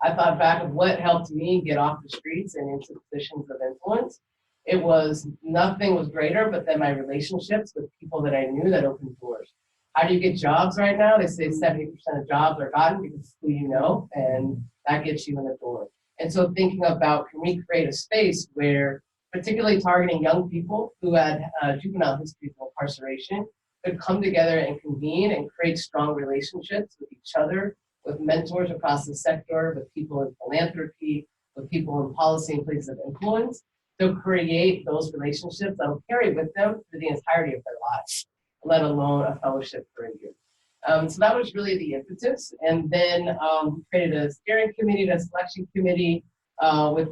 I thought back of what helped me get off the streets and into positions of influence. It was nothing was greater, but then my relationships with people that I knew that opened doors. How do you get jobs right now? They say 70% of jobs are gotten because it's who you know, and that gets you in the door. And so thinking about, can we create a space where, particularly targeting young people who had juvenile history of incarceration, could come together and convene and create strong relationships with each other, with mentors across the sector, with people in philanthropy, with people in policy and places of influence, to create those relationships that will carry with them through the entirety of their lives, let alone a fellowship for a year. So that was really the impetus. And then we created a steering committee, a selection committee with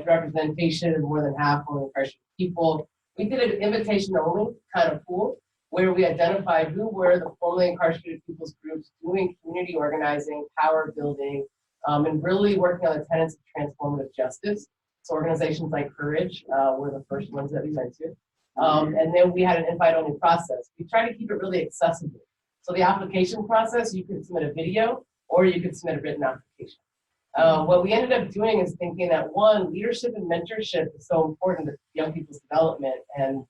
representation of more than half formerly incarcerated people. We did an invitation-only kind of pool where we identified who were the formerly incarcerated people's groups doing community organizing, power building, and really working on the tenets of transformative justice. So organizations like CURYJ were the first ones that we went to. And then we had an invite-only process. We tried to keep it really accessible. So the application process, you could submit a video or you could submit a written application. What we ended up doing is thinking that, one, leadership and mentorship is so important to young people's development and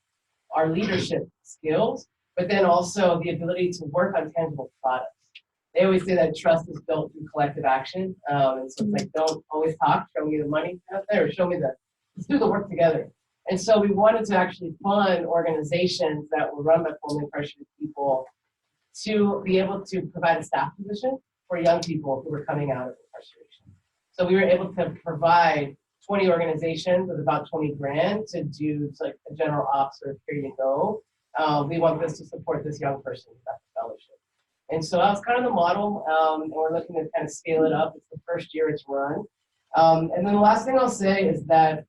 our leadership skills, but then also the ability to work on tangible products. They always say that trust is built through collective action. And so it's like, don't always talk, show me the money out there, or show me let's do the work together. And so we wanted to actually fund organizations that were run by formerly incarcerated people to be able to provide a staff position for young people who were coming out of incarceration. So we were able to provide 20 organizations with about 20 grand to do like a general ops or here you go. We want this to support this young person who got the fellowship. And so that's kind of the model, and we're looking to kind of scale it up. It's the first year it's run. And then the last thing I'll say is that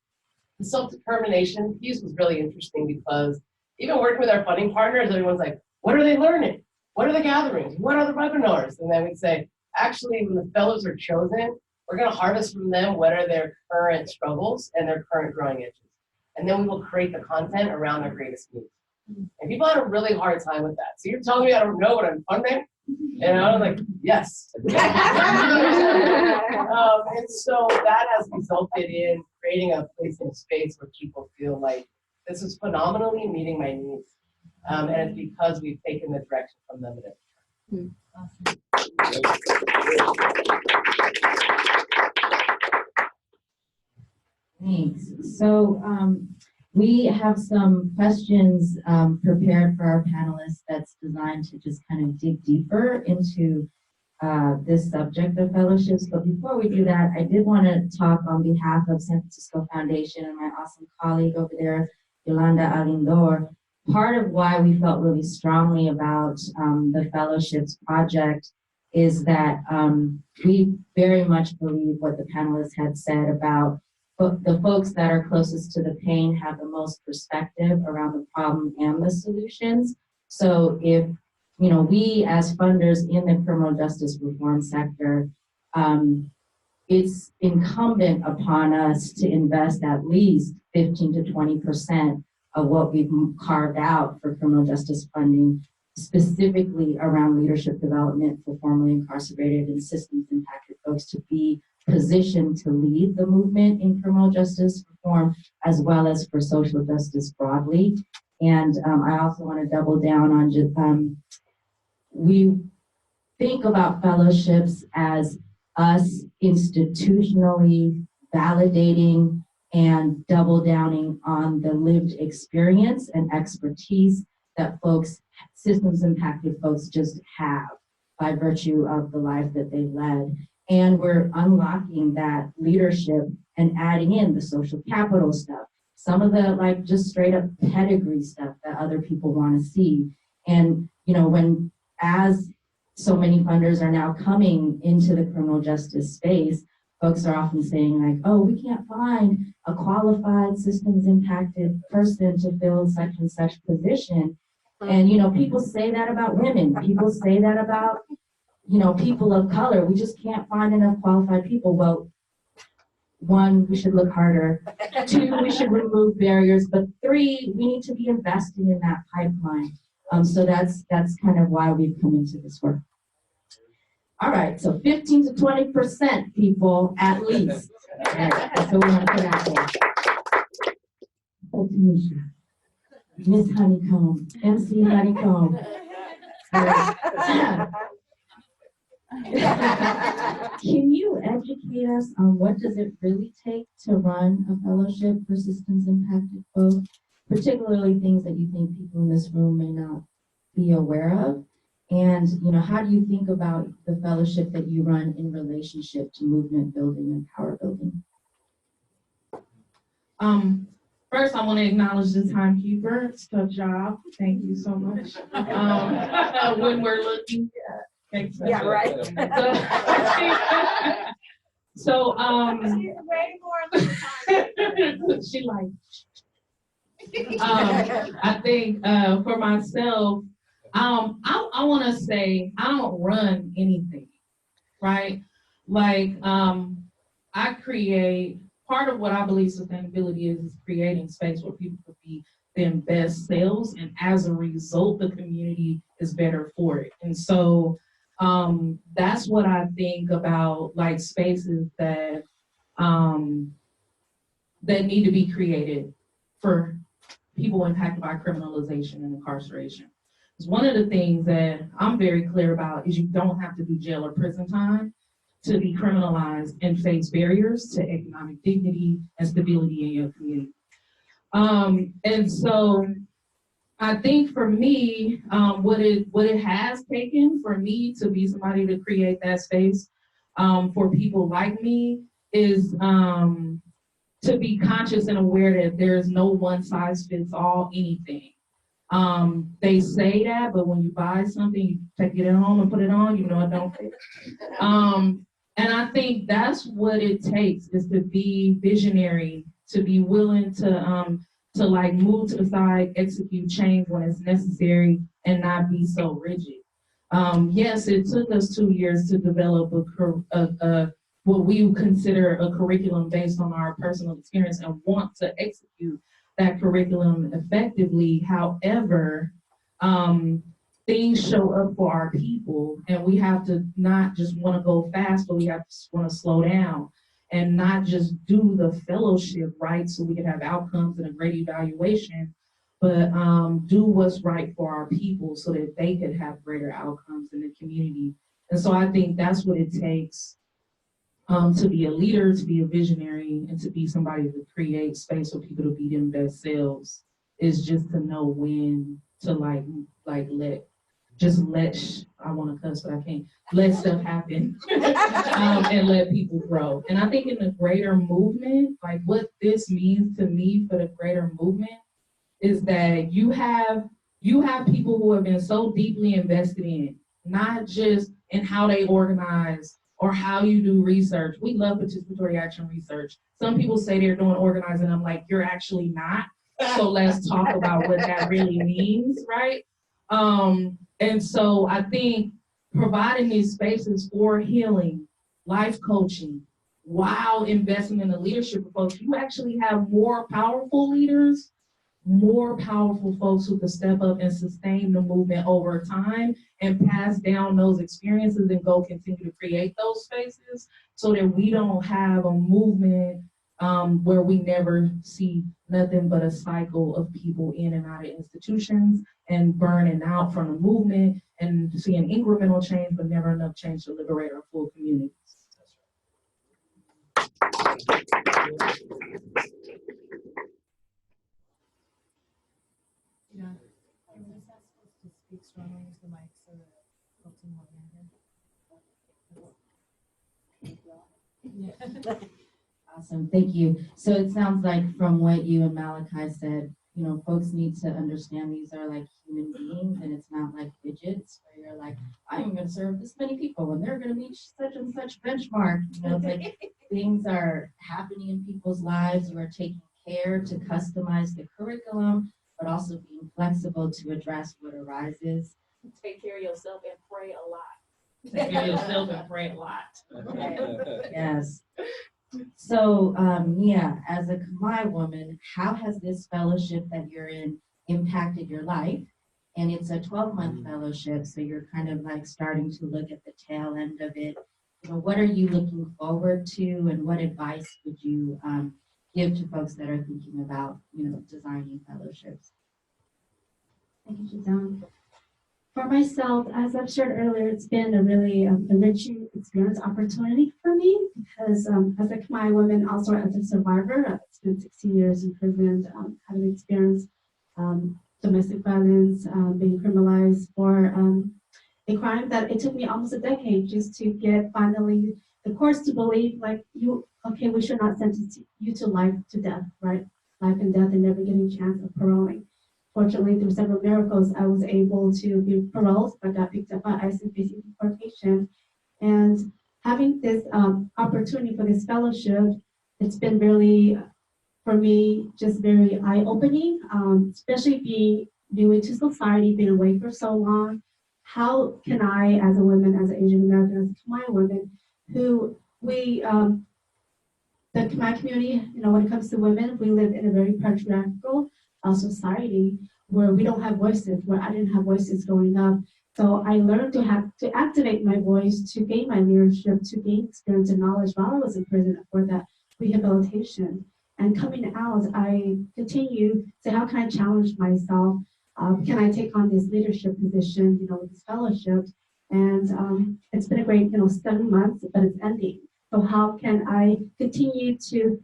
the self-determination piece was really interesting because even working with our funding partners, everyone's like, what are they learning? What are the gatherings? What are the webinars? And then we'd say, actually, when the fellows are chosen, we're going to harvest from them what are their current struggles and their current growing edges. And then we will create the content around their greatest needs. And people had a really hard time with that. So you're telling me I don't know what I'm funding? And I was like, yes. And so that has resulted in creating a place and space where people feel like this is phenomenally meeting my needs. And it's because we've taken the direction from them. Thanks. So we have some questions prepared for our panelists that's designed to just kind of dig deeper into this subject of fellowships. But before we do that, I did want to talk on behalf of San Francisco Foundation and my awesome colleague over there, Yolanda Alindor. Part of why we felt really strongly about the fellowships project is that we very much believe what the panelists had said about the folks that are closest to the pain have the most perspective around the problem and the solutions. So if, you know, we as funders in the criminal justice reform sector, it's incumbent upon us to invest at least 15 to 20% of what we've carved out for criminal justice funding, specifically around leadership development for formerly incarcerated and systems impacted folks to be positioned to lead the movement in criminal justice reform, as well as for social justice broadly. And I also want to double down on just, we think about fellowships as us institutionally validating and double downing on the lived experience and expertise that folks, systems impacted folks just have by virtue of the life that they led. And we're unlocking that leadership and adding in the social capital stuff, some of the like just straight up pedigree stuff that other people want to see. And, you know, when as so many funders are now coming into the criminal justice space, folks are often saying like, oh, we can't find a qualified systems impacted person to fill such and such position. And, you know, people say that about women. People say that about, you know, people of color. We just can't find enough qualified people. Well, one, we should look harder. Two, we should remove barriers. But three, we need to be investing in that pipeline. So that's kind of why we've come into this work. All right, so 15 to 20% people at least. Right, that's what we want to put out there. Oh, Tanisha. Miss Honeycomb, MC Honeycomb. Can you educate us on what does it really take to run a fellowship for systems impacted folks, particularly things that you think people in this room may not be aware of? And, you know, how do you think about the fellowship that you run in relationship to movement building and power building? First, I want to acknowledge the timekeeper. It's a tough job. Thank you so much. When we're looking at Yeah, right. So, She's way more she like, I think for myself, I want to say I don't run anything, right? Like, I create, part of what I believe sustainability is creating space where people could be their best selves, and as a result, the community is better for it. And so that's what I think about, like spaces that that need to be created for people impacted by criminalization and incarceration. Because one of the things that I'm very clear about is you don't have to do jail or prison time to be criminalized and face barriers to economic dignity and stability in your community. And so I think for me, what it has taken for me to be somebody to create that space for people like me is to be conscious and aware that there's no one size fits all anything. They say that, but when you buy something, you take it at home and put it on, you know it don't fit. And I think that's what it takes, is to be visionary, to be willing to like move to the side, execute change when it's necessary, and not be so rigid. Yes, it took us 2 years to develop what we would consider a curriculum based on our personal experience and want to execute that curriculum effectively. However, things show up for our people, and we have to not just want to go fast, but we have to want to slow down. and not just do the fellowship, right? So we can have outcomes and a great evaluation, but do what's right for our people so that they could have greater outcomes in the community. And so I think that's what it takes to be a leader, to be a visionary, and to be somebody to create space for people to be them best selves, is just to know when to let I want to cuss, but I can't, let stuff happen and let people grow. And I think in the greater movement, like what this means to me for the greater movement is that you have people who have been so deeply invested in, not just in how they organize or how you do research. We love participatory action research. Some people say they're doing organizing. I'm like, you're actually not. So let's talk about what that really means, right? And so I think providing these spaces for healing, life coaching, while investing in the leadership of folks, you actually have more powerful leaders, more powerful folks who can step up and sustain the movement over time and pass down those experiences and go continue to create those spaces so that we don't have a movement where we never see nothing but a cycle of people in and out of institutions and burning out from the movement and seeing incremental change, but never enough change to liberate our full communities. Yeah. I'm just supposed to speak strongly into the mic so that folks in the Yeah. Awesome, thank you. So it sounds like from what you and Malachi said, you know, folks need to understand these are like human beings and it's not like widgets where you're like, I'm going to serve this many people and they're going to meet such and such benchmark. You know, it's like things are happening in people's lives. You are taking care to customize the curriculum, but also being flexible to address what arises. Take care of yourself and pray a lot. Take care of yourself and pray a lot. Okay. Yes. So, Mia, as a Khmer woman, how has this fellowship that you're in impacted your life? And it's a 12-month fellowship, so you're kind of like starting to look at the tail end of it. You know, what are you looking forward to, and what advice would you give to folks that are thinking about, you know, designing fellowships? Thank you, Giselle. For myself, as I've shared earlier, it's been a really enriching experience opportunity for me because as a Khmer woman, also as a survivor, I've spent 16 years in prison, having experienced domestic violence, being criminalized for a crime that it took me almost a decade just to get finally the courts to believe like we should not sentence you to life to death, right? Life and death and never getting a chance of paroling. Fortunately, through several miracles, I was able to be paroled. I got picked up by ICE and facing deportation. And having this opportunity for this fellowship, it's been really, for me, just very eye-opening, especially being new into society, being away for so long. How can I, as a woman, as an Asian American, as a Khmer woman, who the Khmer community, you know, when it comes to women, we live in a very patriarchal society where we don't have voices, where I didn't have voices growing up. So I learned to have to activate my voice, to gain my leadership, to gain experience and knowledge while I was in prison for that rehabilitation. And coming out, I continue to how can I challenge myself? Can I take on this leadership position, you know, with this fellowship? And it's been a great, 7 months, but it's ending. So how can I continue to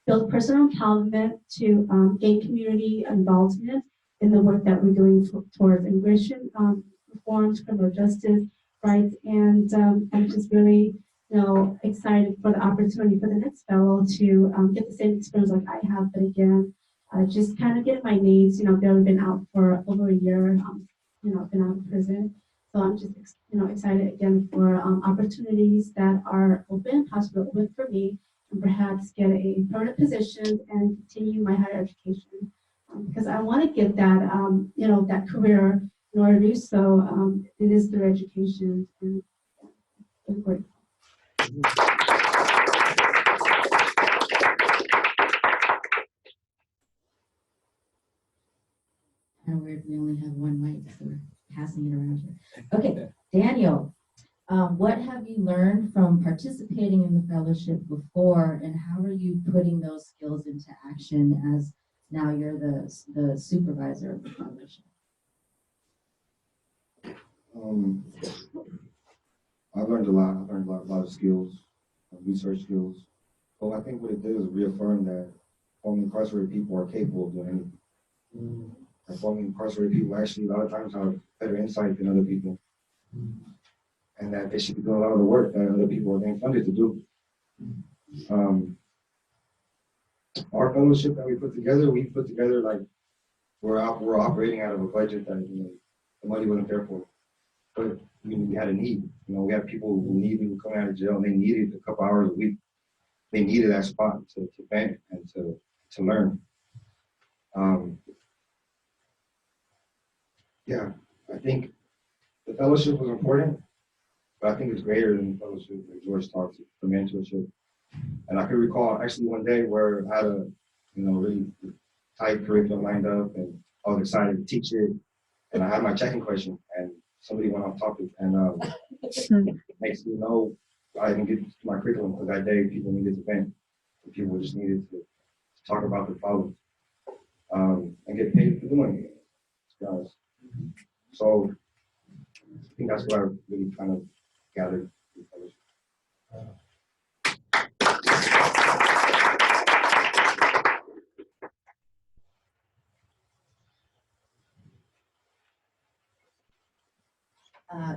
build personal empowerment, to gain community involvement in the work that we're doing towards immigration reforms, criminal justice rights, and I'm just really, excited for the opportunity for the next fellow to get the same experience like I have, but again, just kind of get my needs. I've been out for over a year. Been out of prison. So I'm just, excited again for opportunities that are open, possibly open for me, and perhaps get a permanent position and continue my higher education. Because I want to get that, that career. In order to do so, it is through education. And I'm grateful. How weird, we only have one mic, so we're passing it around here. Okay, Daniel, What have you learned from participating in the fellowship before, and how are you putting those skills into action as now you're the supervisor of the fellowship? I've learned a lot. I've learned a lot of skills, research skills. But I think what it did is reaffirm that formerly incarcerated people are capable of doing anything. And formerly incarcerated people actually a lot of times have better insight than other people. And that they should be doing a lot of the work that other people are being funded to do. Our fellowship that we put together like we're operating out of a budget that the money wasn't there for. But we had a need. We had people who needed coming out of jail, and they needed a couple hours a week. They needed that spot to vent and to learn. Yeah, I think the fellowship was important, but I think it's greater than the fellowship that George talked to, the mentorship. And I can recall actually one day where I had a really tight curriculum lined up, and I was excited to teach it. And I had my checking question, and somebody went off topic, and next thing you know, I didn't get to my curriculum because that day people needed to vent. People just needed to talk about their problems and get paid for doing it. Guys. So I think that's what I really kind of gathered.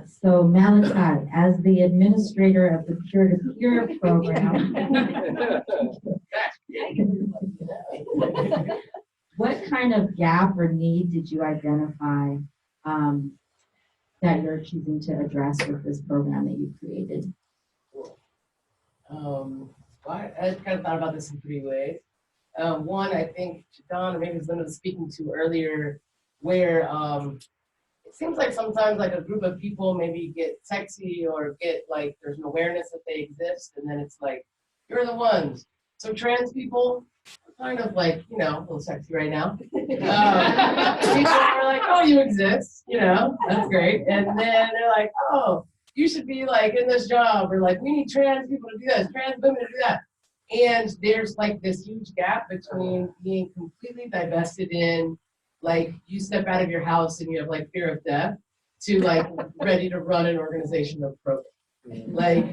So Malachi, as the administrator of the peer-to-peer program, what kind of gap or need did you identify that you're choosing to address with this program that you created? I kind of thought about this in 3 ways. One, I think Don, or maybe Linda was speaking to earlier, where it seems like sometimes like a group of people maybe get sexy or get like there's an awareness that they exist, and then it's like, you're the ones. So trans people are kind of like, a little sexy right now. People are like, oh, you exist, that's great. And then they're like, oh, you should be like in this job, or like, we need trans people to do this, trans women to do that. And there's like this huge gap between being completely divested in, like, you step out of your house and you have like fear of death, to like ready to run an organization of program. Like,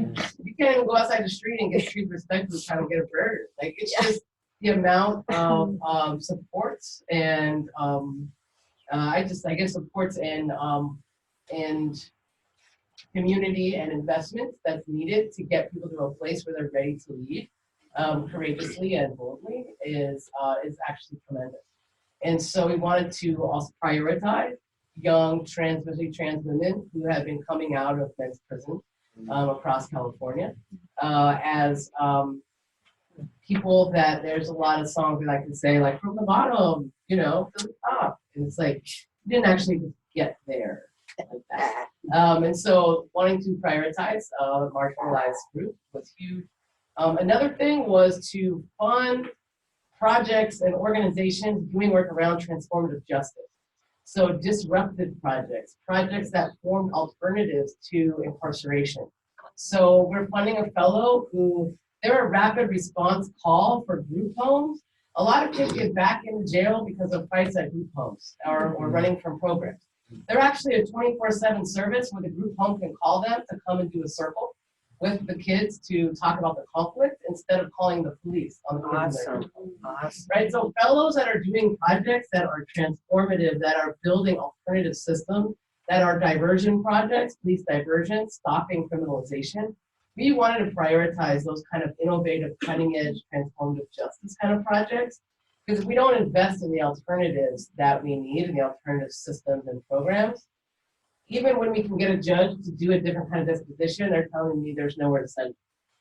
you can't even go outside the street and get treated respectfully trying to get a burger. Like, it's just the amount of supports and I guess supports and community and investments that's needed to get people to a place where they're ready to lead courageously and boldly is actually tremendous. And so we wanted to also prioritize young especially trans women who have been coming out of men's prison across California as people that there's a lot of songs that I can say, like, from the bottom, to the top. And it's like, you didn't actually get there like that. And so wanting to prioritize marginalized groups was huge. Another thing was to fund projects and organizations doing work around transformative justice. So disruptive projects that formed alternatives to incarceration. So we're funding a fellow who, they're a rapid response call for group homes. A lot of kids get back into jail because of fights at group homes or running from programs. They're actually a 24/7 service where the group home can call them to come and do a circle with the kids to talk about the conflict instead of calling the police on the Awesome. Right? So fellows that are doing projects that are transformative, that are building alternative systems, that are diversion projects, police diversion, stopping criminalization. We wanted to prioritize those kind of innovative, cutting edge, transformative justice kind of projects. Because if we don't invest in the alternatives that we need, in the alternative systems and programs, even when we can get a judge to do a different kind of disposition, they're telling me there's nowhere to send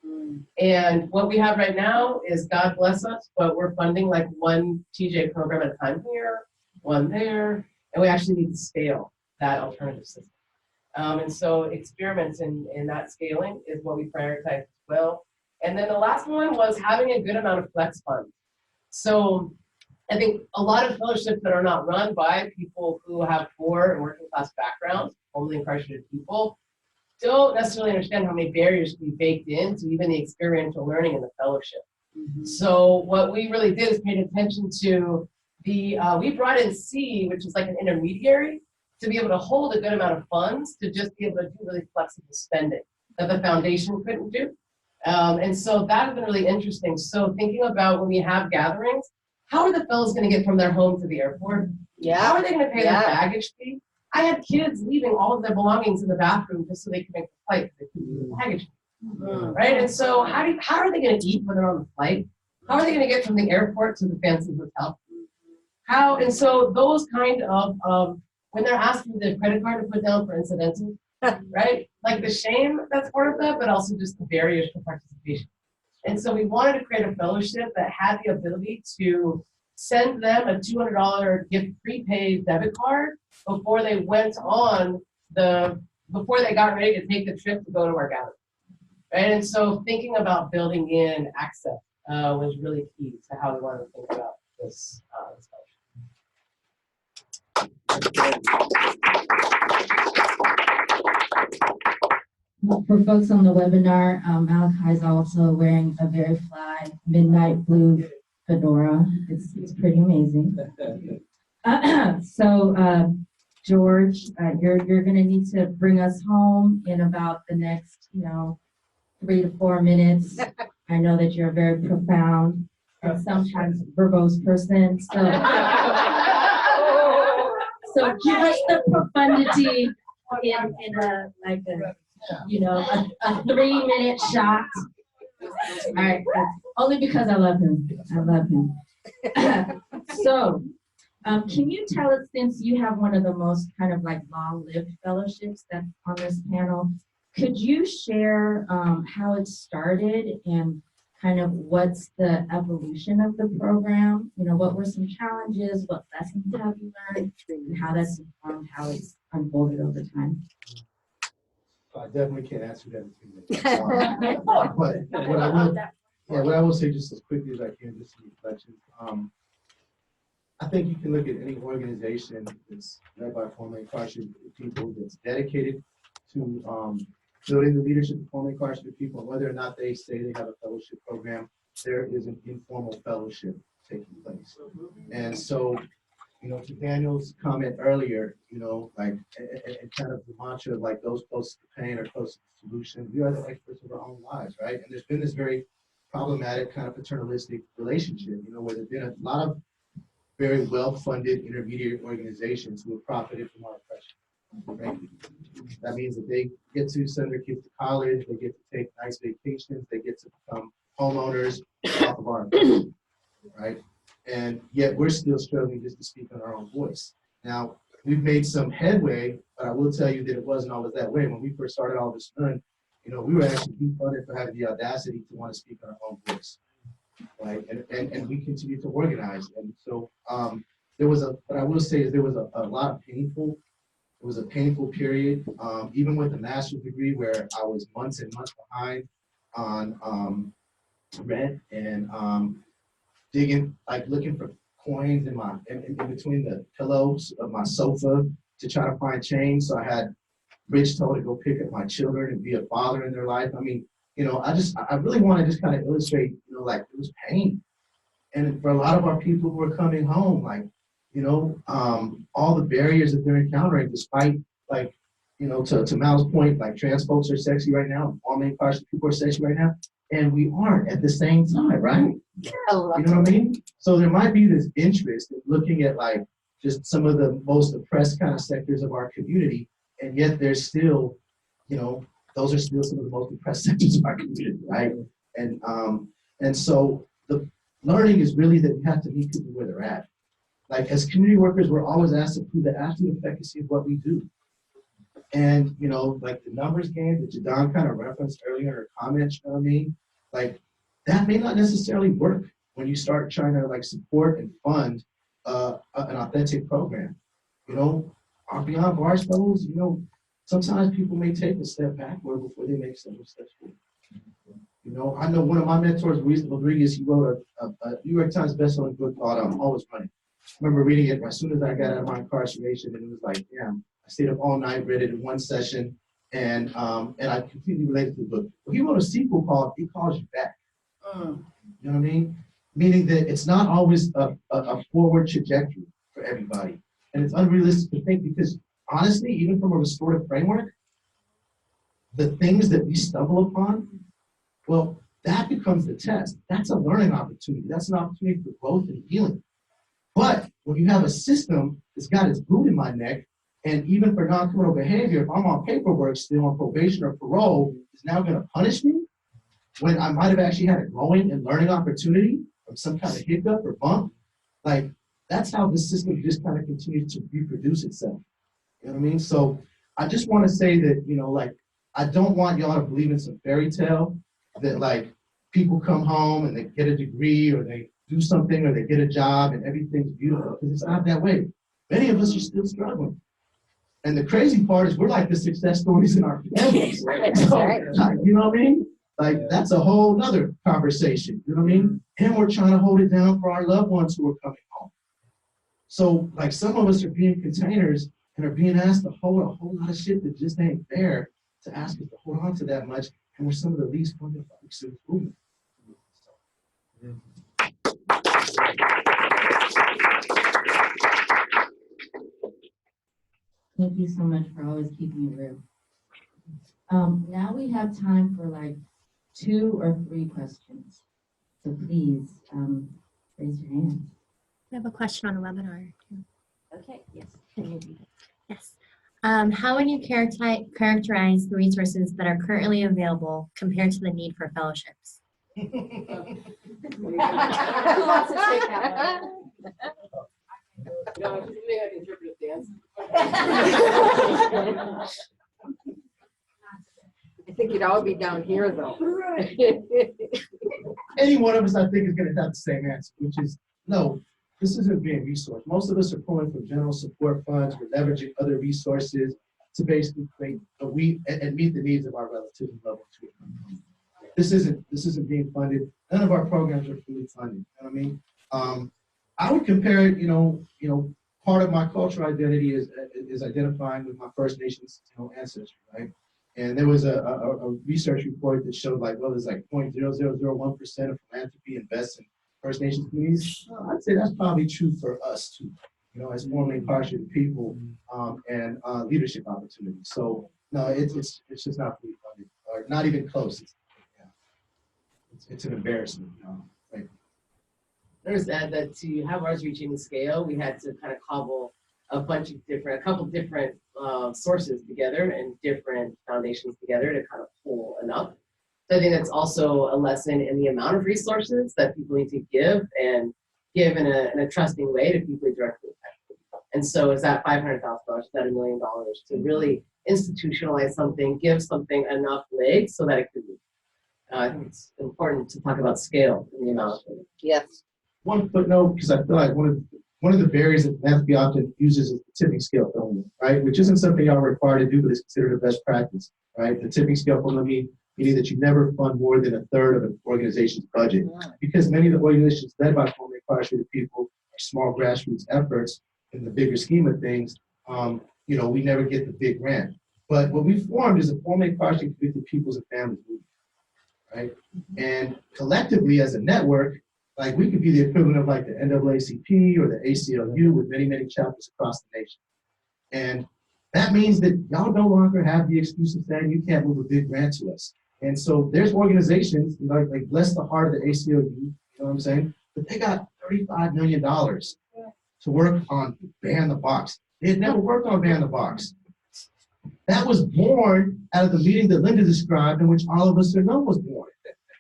them. And what we have right now is, God bless us, but we're funding like one TJ program at a time here, one there, and we actually need to scale that alternative system. And so experiments in that scaling is what we prioritize as well. And then the last one was having a good amount of flex funds. So I think a lot of fellowships that are not run by people who have poor and working class backgrounds, formerly incarcerated people, don't necessarily understand how many barriers can be baked into even the experiential learning in the fellowship. So what we really did is paid attention to we brought in C, which is like an intermediary, to be able to hold a good amount of funds to just be able to do really flexible spending that the foundation couldn't do. And so that has been really interesting. So thinking about when we have gatherings, how are the fellows going to get from their home to the airport? How are they going to pay their baggage fee? I had kids leaving all of their belongings in the bathroom just so they could make the flight because they couldn't do the baggage fee. Right? And so how are they going to eat when they're on the flight? How are they going to get from the airport to the fancy hotel? And so those kind of when they're asking the credit card to put down for incidental, right? Like the shame that's part of that, but also just the barriers to participation. And so we wanted to create a fellowship that had the ability to send them a $200 gift prepaid debit card before they went on before they got ready to take the trip to go to our gathering. Right? And so thinking about building in access was really key to how we wanted to think about this fellowship. For folks on the webinar, Malachi is also wearing a very fly midnight blue fedora. It's pretty amazing. So, George, you're going to need to bring us home in about the next, 3 to 4 minutes. I know that you're a very profound and sometimes verbose person. So give us the profundity in a 3-minute shot. All right, only because I love him. I love him. So, can you tell us, since you have one of the most kind of like long-lived fellowships that's on this panel, could you share how it started and kind of what's the evolution of the program? What were some challenges? What lessons have you learned? And how that's informed how it's unfolded over time? I definitely can't answer that in 2 minutes. But what I will say just as quickly as I can, just some reflections. I think you can look at any organization that's led by formerly incarcerated people that's dedicated to building the leadership of formerly incarcerated people, and whether or not they say they have a fellowship program, there is an informal fellowship taking place. And so, to Daniel's comment earlier, like, and kind of the mantra of like those close to pain or close to the solution, we are the experts of our own lives, right? And there's been this very problematic kind of paternalistic relationship, where there's been a lot of very well-funded intermediate organizations who have profited from our oppression. Right? That means that they get to send their kids to college, they get to take nice vacations, they get to become homeowners off of our oppression, right? And yet we're still struggling just to speak on our own voice. Now, we've made some headway, but I will tell you that it wasn't always that way. When we first started all this run, we were actually defunded for having the audacity to want to speak on our own voice, right? And we continue to organize. And so what I will say is there was a lot of it was a painful period, even with the master's degree where I was months and months behind on rent and looking for coins in between the pillows of my sofa to try to find change. So I had Rich told to go pick up my children and be a father in their life. I mean, I really want to just kind of illustrate, like it was pain. And for a lot of our people who are coming home, like, all the barriers that they're encountering, despite to Mal's point, like trans folks are sexy right now, formerly incarcerated people are sexy right now, and we aren't at the same time, right? You know what I mean? So there might be this interest in looking at like just some of the most oppressed kind of sectors of our community, and yet there's still, those are still some of the most oppressed sectors of our community, right? And so the learning is really that we have to meet people where they're at. Like as community workers, we're always asked to prove the absolute efficacy of what we do. And, like the numbers game that Jadon kind of referenced earlier in her comments, like that may not necessarily work when you start trying to like support and fund an authentic program. Our Beyond Bars fellows, sometimes people may take a step backward before they make several steps forward. I know one of my mentors, Luis Rodriguez, he wrote a New York Times bestselling book called Always Running. I remember reading it as soon as I got out of my incarceration, and it was like, damn, I stayed up all night, read it in one session, And I completely related to the book. But he wrote a sequel called He Calls You Back. You know what I mean? Meaning that it's not always a forward trajectory for everybody. And it's unrealistic to think because honestly, even from a restorative framework, the things that we stumble upon, well, that becomes the test. That's a learning opportunity. That's an opportunity for growth and healing. But when you have a system that's got its boot in my neck, and even for non-criminal behavior, if I'm on paperwork still on probation or parole, is now going to punish me when I might have actually had a growing and learning opportunity from some kind of hiccup or bump. Like, that's how the system just kind of continues to reproduce itself. You know what I mean? So I just want to say that, you know, like, I don't want y'all to believe in some fairy tale that like people come home and they get a degree or they do something or they get a job and everything's beautiful, because it's not that way. Many of us are still struggling. And the crazy part is we're like the success stories in our families. So, you know what I mean? Like, that's a whole nother conversation, you know what I mean? And we're trying to hold it down for our loved ones who are coming home. So, like, some of us are being containers and are being asked to hold a whole lot of shit that just ain't fair to ask us to hold on to that much, and we're some of the least funded folks in this movement. Thank you so much for always keeping it real. Now we have time for like 2 or 3 questions. So please raise your hand. We have a question on the webinar too. Okay, yes. Can you read it? Yes. How would you characterize the resources that are currently available compared to the need for fellowships? Who wants to take that one? No, just may have interpretive dance. I think you'd all be down here though. Right. Any one of us, I think, is going to have the same answer, which is no, this isn't being resourced. Most of us are pulling from general support funds. We're leveraging other resources to basically create and meet the needs of our relatively level 2. This isn't being funded. None of our programs are fully funded. You know what I mean? I would compare it, you know, part of my cultural identity is identifying with my First Nations, ancestry, right? And there was a research report that showed like, well, there's like 0.0001% of philanthropy invests in First Nations communities. I'd say that's probably true for us too, as formerly incarcerated people and leadership opportunities. So no, it's just not fully funded, or not even close. It's an embarrassment, right? There's that to have ours reaching the scale, we had to kind of cobble a couple different sources together and different foundations together to kind of pull enough. So I think that's also a lesson in the amount of resources that people need to give in a trusting way to people directly affected. And so is that $500,000, is that $1 million to really institutionalize something, give something enough legs so that it can move. I think it's important to talk about scale and the amount of it. Yes. One footnote, because I feel like one of the barriers that philanthropy often uses is the tipping scale formula, right? Which isn't something y'all are required to do, but it's considered a best practice, right? The tipping scale formula meaning that you never fund more than 1/3 of an organization's budget, because many of the organizations led by formerly incarcerated people are small grassroots efforts in the bigger scheme of things. We never get the big grant. But what we formed is a formerly incarcerated convicted peoples and families movement, right? And collectively as a network, like we could be the equivalent of like the NAACP or the ACLU with many, many chapters across the nation. And that means that y'all no longer have the excuse of saying you can't move a big grant to us. And so there's organizations, like bless the heart of the ACLU, you know what I'm saying? But they got $35 million to work on Ban the Box. They had never worked on Ban the Box. That was born out of the meeting that Linda described, in which Oliver Sernum was born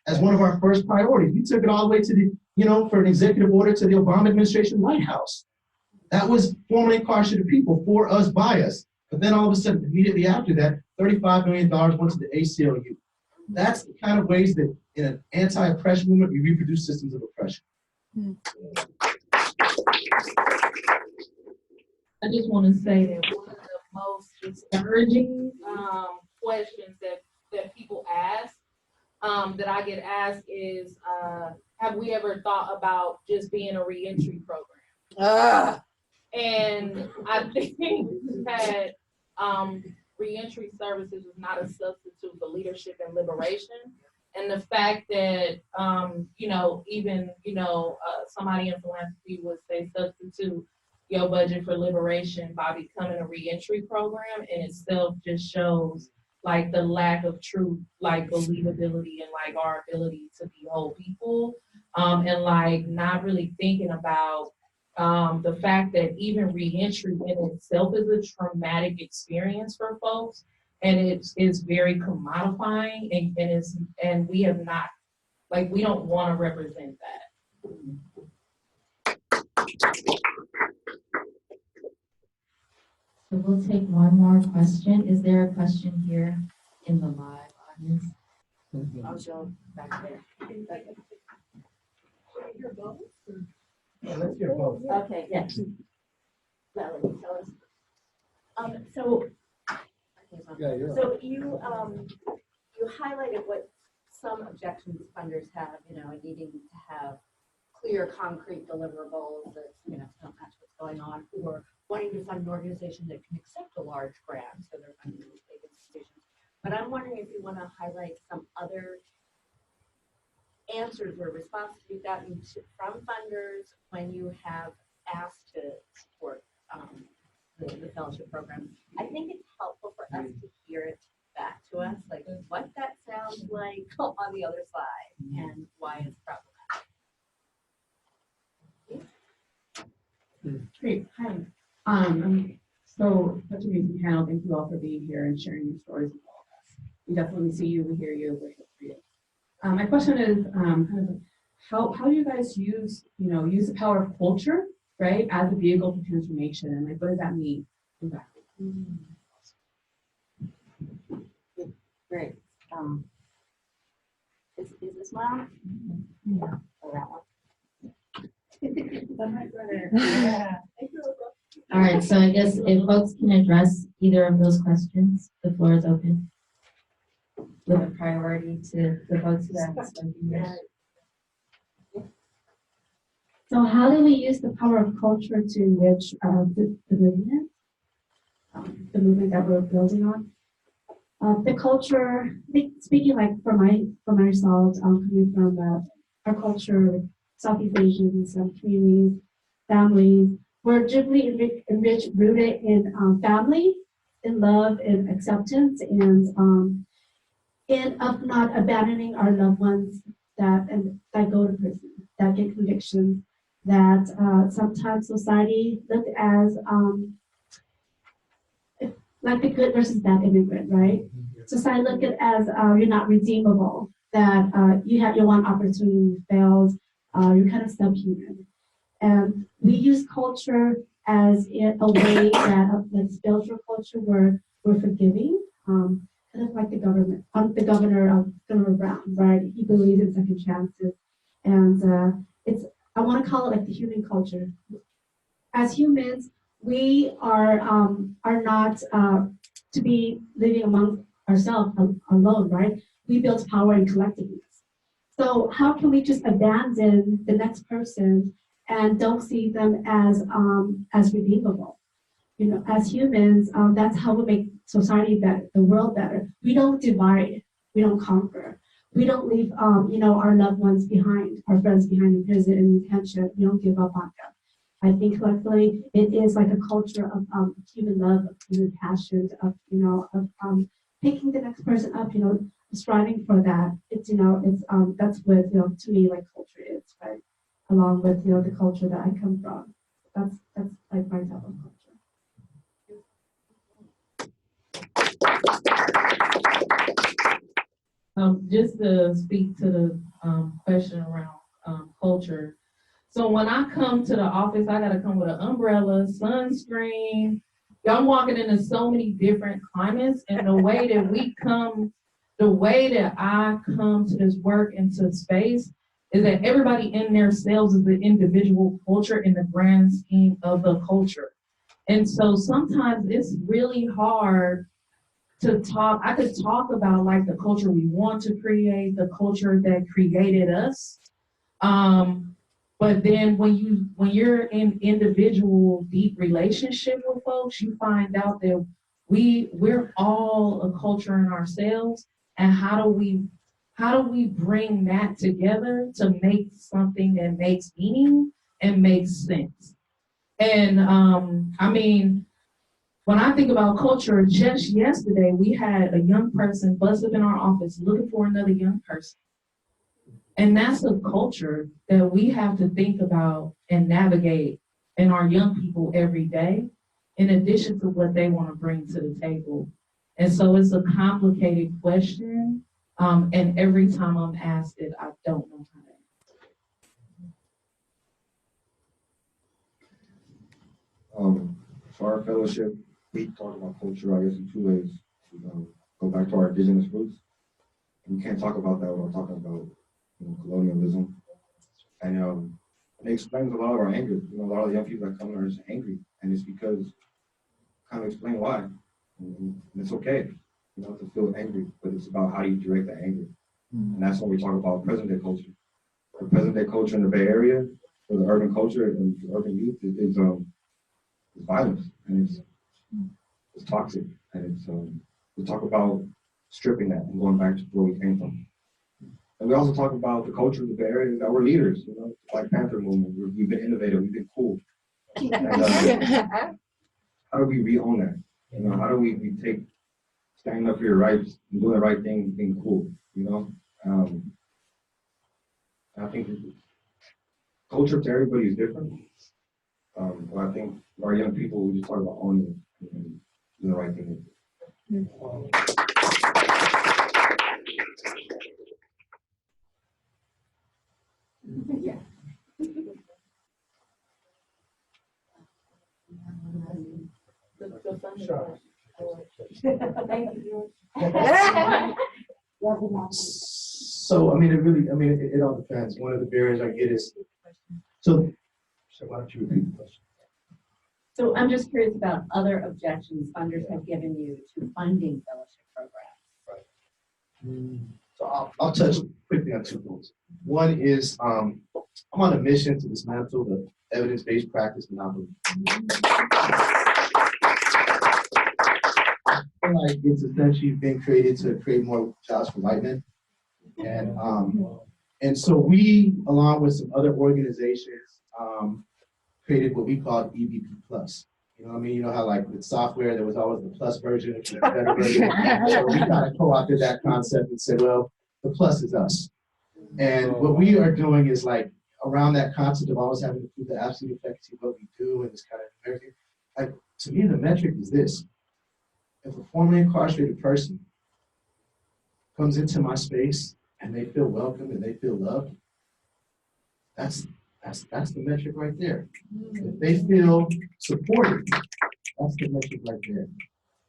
as one of our first priorities. We took it all the way to the, for an executive order to the Obama administration White House. That was formerly incarcerated people for us, by us. But then all of a sudden, immediately after that, $35 million went to the ACLU. That's the kind of ways that in an anti-oppression movement, we reproduce systems of oppression. I just want to say that one of the most discouraging questions that people ask, that I get asked is, have we ever thought about just being a reentry program? And I think that reentry services is not a substitute for leadership and liberation. And the fact that, somebody in philanthropy would say substitute your budget for liberation by becoming a reentry program in itself just shows like the lack of true like believability and like our ability to be whole people, and like not really thinking about the fact that even reentry in itself is a traumatic experience for folks, and it's very commodifying, and we have not, like, we don't want to represent that. So we'll take one more question. Is there a question here in the live audience? I'll show back there. Yeah, let's hear both. Okay, yes. Melanie, tell us. So you highlighted what some objections funders have, needing to have clear, concrete deliverables that, don't match what's going on, or wanting to fund an organization that can accept a large grant, so they're funding these big institutions. But I'm wondering if you want to highlight some other answers or responses you've gotten from funders when you have asked to support the fellowship program. I think it's helpful for us to hear it back to us, like what that sounds like on the other side and why it's problematic. Great. Hi. So such an amazing panel. Thank you all for being here and sharing your stories with all of us. We definitely see you, we hear you, we're here for you. My question is how do you guys use the power of culture, right, as a vehicle for transformation, and like what does that mean exactly? Great. Is this one? Yeah. Or that one? Yeah. All right, so I guess if folks can address either of those questions, the floor is open. With a priority to the folks who have spoken here. So how do we use the power of culture to enrich the movement that we're building on? The culture, speaking like for myself, coming from our culture, Southeast Asian, some communities, families, we're deeply enriched, rooted in family, in love, in acceptance, and of not abandoning our loved ones that go to prison, that get convictions, that sometimes society looked as like the good versus bad immigrant, right? Society looked at as you're not redeemable, that you had your one opportunity, you failed, you're kind of subhuman. And we use culture as a way that, like spiritual culture, where we're forgiving, kind of like the government, the Governor Brown, right? He believes in second chances, and I want to call it like the human culture. As humans, we are not to be living among ourselves alone, right? We build power in collectiveness. So how can we just abandon the next person and don't see them as redeemable? As humans, that's how we make society better, the world better. We don't divide, we don't conquer. We don't leave, our loved ones behind, our friends behind in prison and detention. We don't give up on them. I think collectively, it is like a culture of human love, of human passion, of picking the next person up, striving for that. That's what to me like culture is, right? Along with the culture that I come from. That's like my type of culture. Just to speak to the question around culture. So when I come to the office, I gotta come with an umbrella, sunscreen. I'm walking into so many different climates, and the way that I come to this work into space is that everybody in their cells is an individual culture in the grand scheme of the culture. And so sometimes it's really hard to talk. I could talk about like the culture we want to create, the culture that created us. But then when you're in individual deep relationship with folks, you find out that we're all a culture in ourselves, and how do we bring that together to make something that makes meaning and makes sense? And I mean, when I think about culture, just yesterday we had a young person bust up in our office looking for another young person. And that's a culture that we have to think about and navigate in our young people every day, in addition to what they want to bring to the table. And so it's a complicated question. And every time I'm asked it, I don't know how to answer. For our fellowship, we talk about culture, I guess, in 2 ways. Go back to our indigenous roots. We can't talk about that without talking about colonialism. And it explains a lot of our anger. A lot of the young people that come here are just angry. And it's because, kind of explain why. And it's okay, to feel angry, but it's about how you direct that anger. And that's when we talk about present day culture. The present day culture in the Bay Area, for the urban culture and the urban youth, is violence, and it's toxic, and we talk about stripping that and going back to where we came from. And we also talk about the culture of the Bay Area, that we're leaders, Black Panther movement. We've been innovative, we've been cool. And, how do we re-own that? How do we take standing up for your rights and doing the right thing, being cool? I think culture to everybody is different. But I think our young people, we just talk about owning it and doing the right thing. Yeah. Sure. Thank you. So, it all depends. One of the barriers I get is, so why don't you repeat the question? So I'm just curious about other objections funders have given you to funding fellowship programs. So I'll touch quickly on 2 points. One is I'm on a mission to dismantle the evidence-based practice monopoly. I feel like it's essentially been created to create more jobs for white men. And so we, along with some other organizations, created what we called EBP Plus. How like with software, there was always the plus version, which is the better version. So we kind of co-opted that concept and said, well, the plus is us. And what we are doing is like around that concept of always having to prove the absolute efficacy of what we do and this kind of everything. Like, to me, the metric is this. If a formerly incarcerated person comes into my space and they feel welcome and they feel loved, that's the metric right there. If they feel supported, that's the metric right there.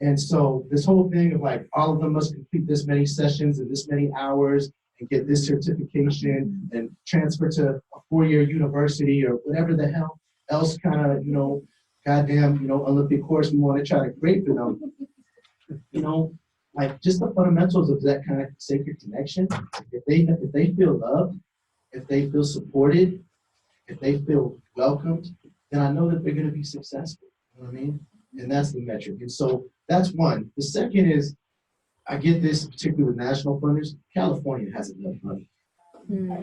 And so this whole thing of like, all of them must complete this many sessions and this many hours and get this certification and transfer to a 4-year university or whatever the hell else kind of, goddamn, Olympic course we want to try to create for them. Like just the fundamentals of that kind of sacred connection. If they feel loved, if they feel supported, if they feel welcomed, then I know that they're going to be successful. You know what I mean? And that's the metric. And so that's one. The second is, I get this particularly with national funders. California has enough money.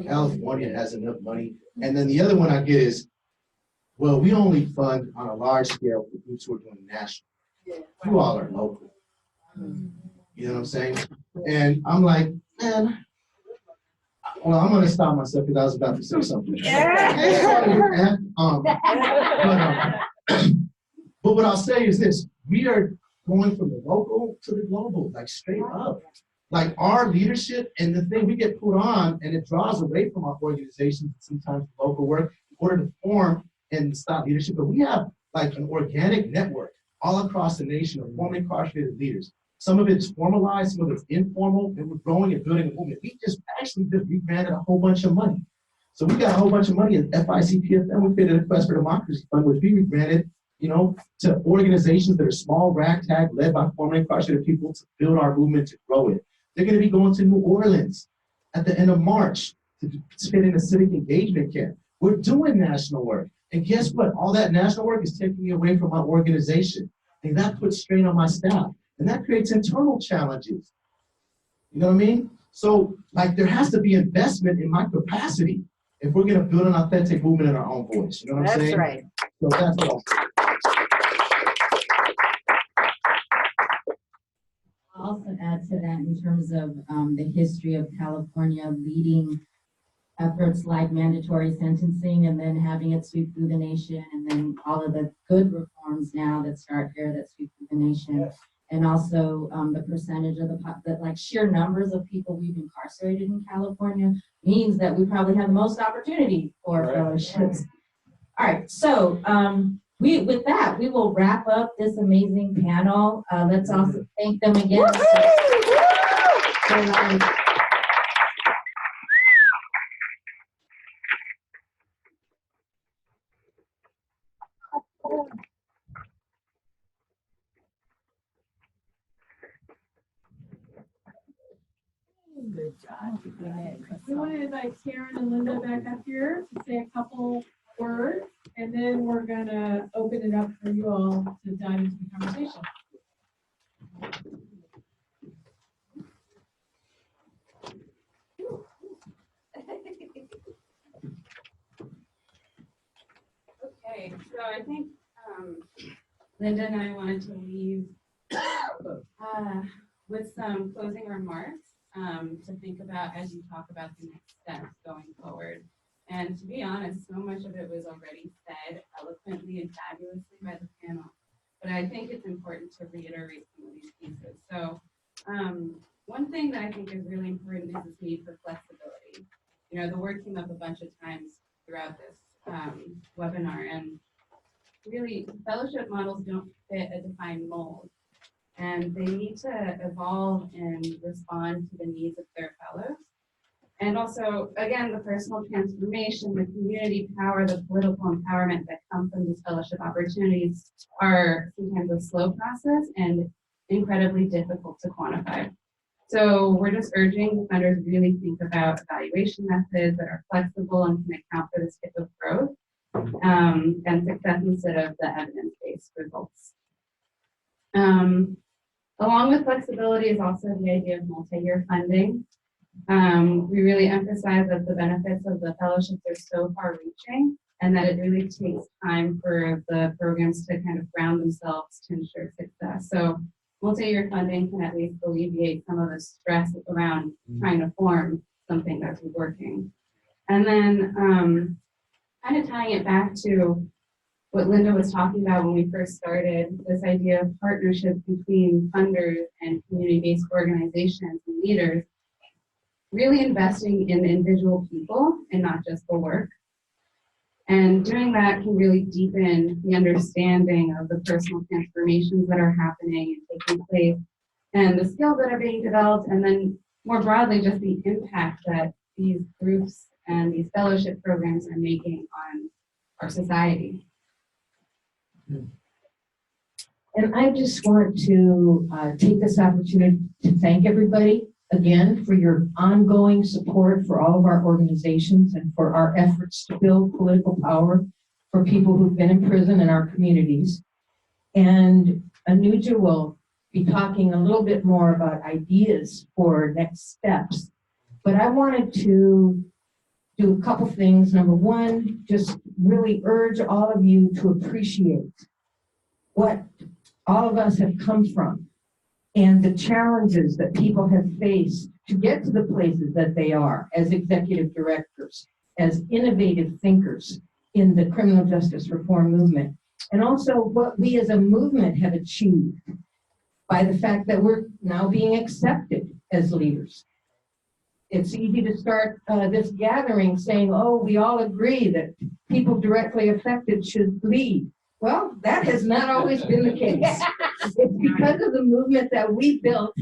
California has enough money. And then the other one I get is, well, we only fund on a large scale for groups who are doing national. You all are local. You know what I'm saying? And I'm like, man, well, I'm going to stop myself because I was about to say something. But what I'll say is this. We are going from the local to the global, like straight up. Like our leadership and the thing we get put on, and it draws away from our organizations, sometimes local work, in order to form and stop leadership. But we have like an organic network all across the nation of formerly incarcerated leaders. Some of it's formalized, some of it's informal, and we're growing and building a movement. We just rebranded a whole bunch of money. So we got a whole bunch of money at FICPFM. We created a Quest for Democracy Fund, which we rebranded, to organizations that are small, ragtag, led by formerly incarcerated people to build our movement, to grow it. They're going to be going to New Orleans at the end of March to participate in a civic engagement camp. We're doing national work. And guess what? All that national work is taking me away from my organization. And that puts strain on my staff. And that creates internal challenges. You know what I mean? So, like, there has to be investment in my capacity if we're going to build an authentic movement in our own voice. You know what I'm saying? That's right. So that's what I'll say. I'll also add to that in terms of the history of California leading efforts like mandatory sentencing and then having it sweep through the nation, and then all of the good reforms now that start here that sweep through the nation. And also the percentage of the like sheer numbers of people we've incarcerated in California means that we probably have the most opportunity for fellowships. All right, so with that, we will wrap up this amazing panel. Let's also thank them again. Good job. We want to invite Karen and Linda back up here to say a couple words, and then we're going to open it up for you all to dive into the conversation. Okay, so I think Linda and I wanted to leave with some closing remarks to think about as you talk about the next steps going forward. And to be honest, so much of it was already said eloquently and fabulously by the panel, but I think it's important to reiterate some of these pieces. So one thing that I think is really important is this need for flexibility. You know, the word came up a bunch of times throughout this webinar, and really fellowship models don't fit a defined mold, and they need to evolve and respond to the needs of their fellows. And also, again, the personal transformation, the community power, the political empowerment that come from these fellowship opportunities are sometimes a slow process and incredibly difficult to quantify. So we're just urging funders really think about evaluation methods that are flexible and can account for the skip of growth and success instead of the evidence-based results. Along with flexibility is also the idea of multi-year funding. We really emphasize that the benefits of the fellowships are so far-reaching and that it really takes time for the programs to kind of ground themselves to ensure success. So multi-year funding can at least alleviate some of the stress around trying to form something that's working. And then kind of tying it back to what Linda was talking about when we first started, this idea of partnerships between funders and community-based organizations and leaders, really investing in individual people and not just the work. And doing that can really deepen the understanding of the personal transformations that are happening and taking place and the skills that are being developed, and then more broadly, just the impact that these groups and these fellowship programs are making on our society. And I just want to take this opportunity to thank everybody again for your ongoing support for all of our organizations and for our efforts to build political power for people who've been in prison in our communities. And Anuja will be talking a little bit more about ideas for next steps. But I wanted to do a couple things. Number one, just really urge all of you to appreciate what all of us have come from and the challenges that people have faced to get to the places that they are as executive directors, as innovative thinkers in the criminal justice reform movement, and also what we as a movement have achieved by the fact that we're now being accepted as leaders. It's easy to start this gathering saying, oh, we all agree that people directly affected should lead. Well, that has not always been the case. It's because of the movement that we built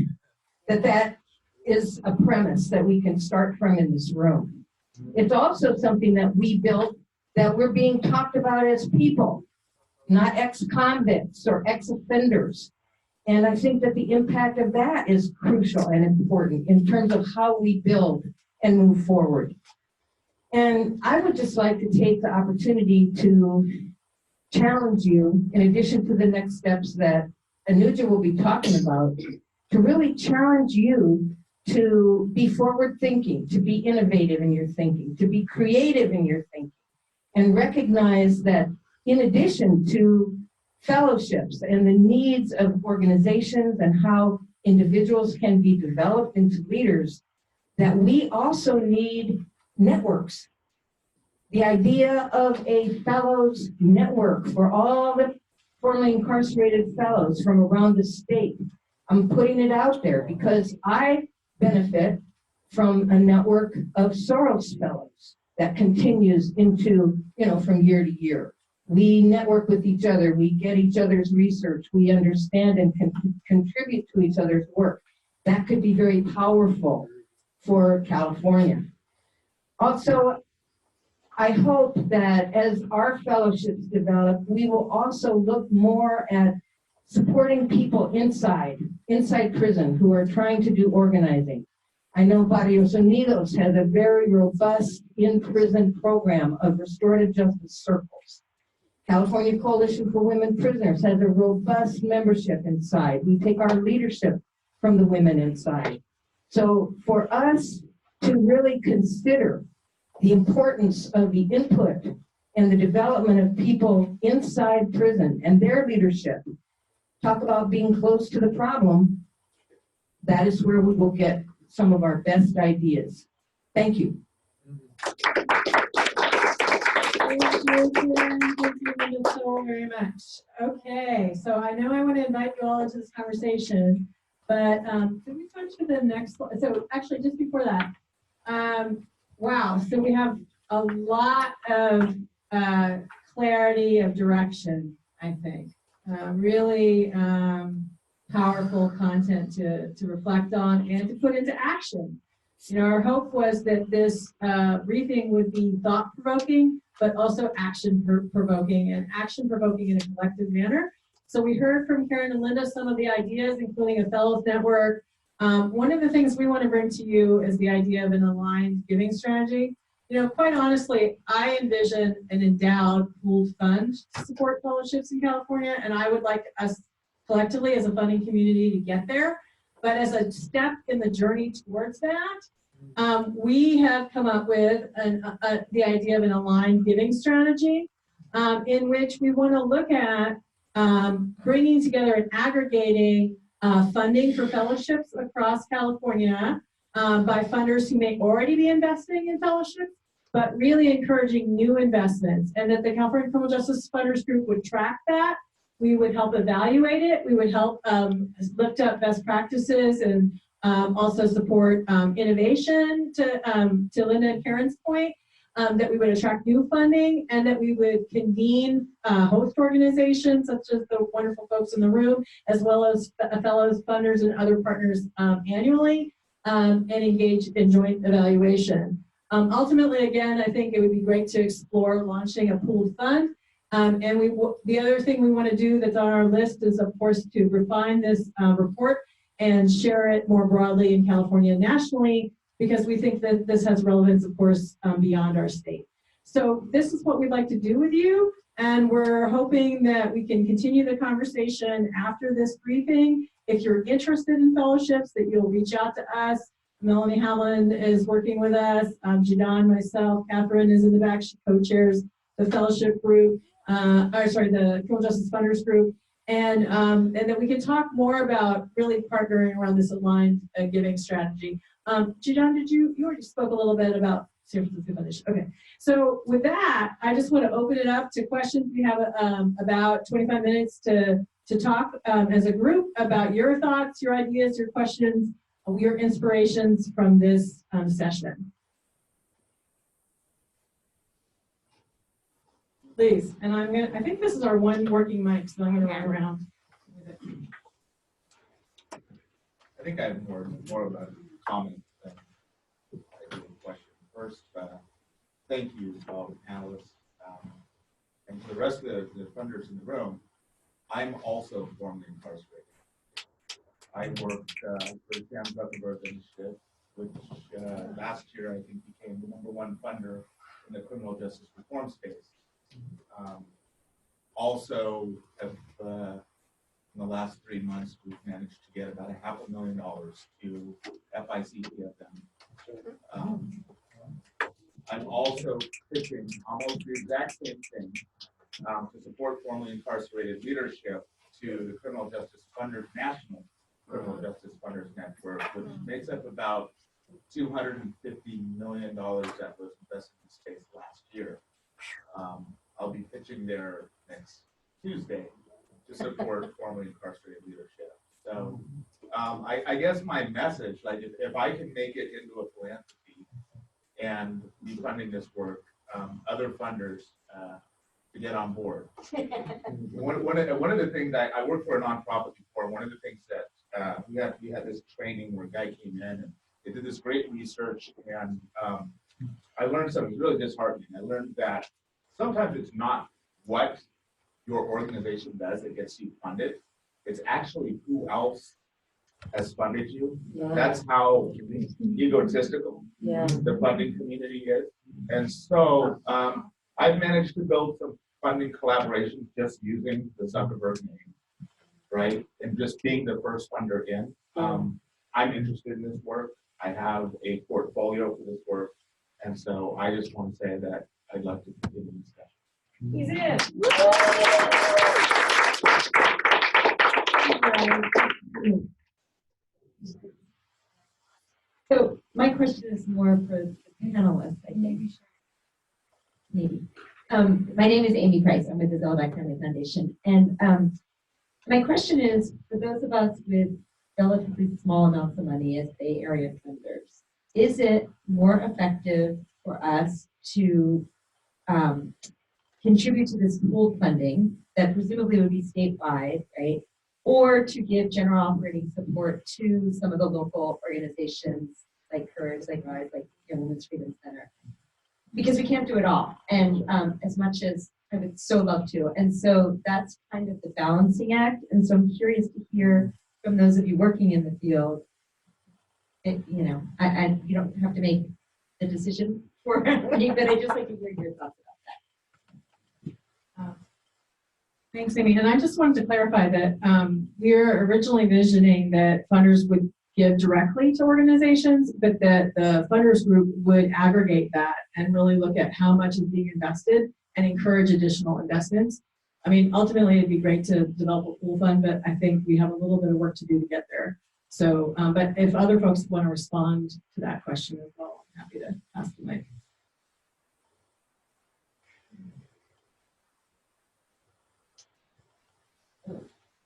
that is a premise that we can start from in this room. It's also something that we built that we're being talked about as people, not ex-convicts or ex-offenders. And I think that the impact of that is crucial and important in terms of how we build and move forward. And I would just like to take the opportunity to challenge you, in addition to the next steps that Anuja will be talking about, to really challenge you to be forward thinking, to be innovative in your thinking, to be creative in your thinking, and recognize that in addition to fellowships and the needs of organizations and how individuals can be developed into leaders, that we also need networks. The idea of a fellows network for all the formerly incarcerated fellows from around the state. I'm putting it out there because I benefit from a network of Soros fellows that continues into, from year to year. We network with each other, we get each other's research, we understand and can contribute to each other's work. That could be very powerful for California. Also, I hope that as our fellowships develop, we will also look more at supporting people inside prison who are trying to do organizing. I know Barrios Unidos has a very robust in-prison program of restorative justice circles. California Coalition for Women Prisoners has a robust membership inside. We take our leadership from the women inside. So for us to really consider the importance of the input and the development of people inside prison and their leadership, talk about being close to the problem, that is where we will get some of our best ideas. Thank you. Thank you so very much. Okay, so I know I want to invite you all into this conversation, but can we go to the next slide? So actually, just before that, wow, so we have a lot of clarity of direction, I think. Really powerful content to reflect on and to put into action. Our hope was that this briefing would be thought-provoking, but also action-provoking, and action-provoking in a collective manner. So we heard from Karen and Linda some of the ideas, including a fellows network. One of the things we want to bring to you is the idea of an aligned giving strategy. Quite honestly, I envision an endowed pooled fund to support fellowships in California, and I would like us collectively as a funding community to get there. But as a step in the journey towards that, we have come up with the idea of an aligned giving strategy in which we want to look at bringing together and aggregating funding for fellowships across California by funders who may already be investing in fellowships, but really encouraging new investments, and that the California Criminal Justice Funders Group would track that. We would help evaluate it. We would help lift up best practices and also support innovation to Linda and Karen's point, that we would attract new funding, and that we would convene host organizations such as the wonderful folks in the room, as well as fellows, funders, and other partners annually, and engage in joint evaluation. Ultimately, again, I think it would be great to explore launching a pooled fund. And the other thing we want to do that's on our list is, of course, to refine this report and share it more broadly in California and nationally, because we think that this has relevance, of course, beyond our state. So this is what we'd like to do with you, and we're hoping that we can continue the conversation after this briefing. If you're interested in fellowships, that you'll reach out to us. Melanie Howland is working with us. Jadon, myself, Catherine is in the back. She co-chairs the fellowship group. The Criminal Justice Funders Group, and then we can talk more about really partnering around this aligned giving strategy. Jadon, you already spoke a little bit about San Francisco Foundation. Okay, so with that, I just want to open it up to questions. We have about 25 minutes to talk as a group about your thoughts, your ideas, your questions, your inspirations from this session. Please, and I think this is our one working mic, so I'm gonna run around with it. I think I have more of a comment than I do a question. First, thank you to all the panelists, and to the rest of the funders in the room. I'm also formerly incarcerated. I worked for the Sam Zuckerberg Initiative, which last year I think became the #1 funder in the criminal justice reform space. also, in the last 3 months, we've managed to get about $500,000 to FICPFM. I'm also pitching almost the exact same thing to support formerly incarcerated leadership to the Criminal Justice Funders National Criminal Justice Funders Network, which makes up about $250 million that was invested in the space last year. I'll be pitching there next Tuesday to support formerly incarcerated leadership. So I guess my message, like if I can make it into a philanthropy and be funding this work, other funders to get on board. One of the things I worked for a nonprofit before. One of the things that we had this training where a guy came in and they did this great research, and I learned something really disheartening. I learned that sometimes it's not what your organization does that gets you funded. It's actually who else has funded you. Yeah. That's how egotistical the funding community is. And so I've managed to build some funding collaborations just using the Zuckerberg name, right? And just being the first funder in. I'm interested in this work. I have a portfolio for this work. And so I just want to say that I'd love to continue this discussion. He's in. So my question is more for the panelists, I think. Maybe. My name is Amy Price. I'm with the Zellerbach Family Foundation. And my question is, for those of us with relatively small amounts of money as Bay Area funders, is it more effective for us to contribute to this pooled funding that presumably would be statewide, right? Or to give general operating support to some of the local organizations like CURYJ, like ours, like Young Women's Freedom Center? Because we can't do it all. And as much as I would so love to. And so that's kind of the balancing act. And so I'm curious to hear from those of you working in the field, you know, you don't have to make the decision for me, but I just like to hear your thoughts about that. Thanks, Amy. And I just wanted to clarify that we were originally visioning that funders would give directly to organizations, but that the funders group would aggregate that and really look at how much is being invested and encourage additional investments. I mean, ultimately, it'd be great to develop a pool fund, but I think we have a little bit of work to do to get there. So, but if other folks want to respond to that question as well, I'm happy to pass the mic.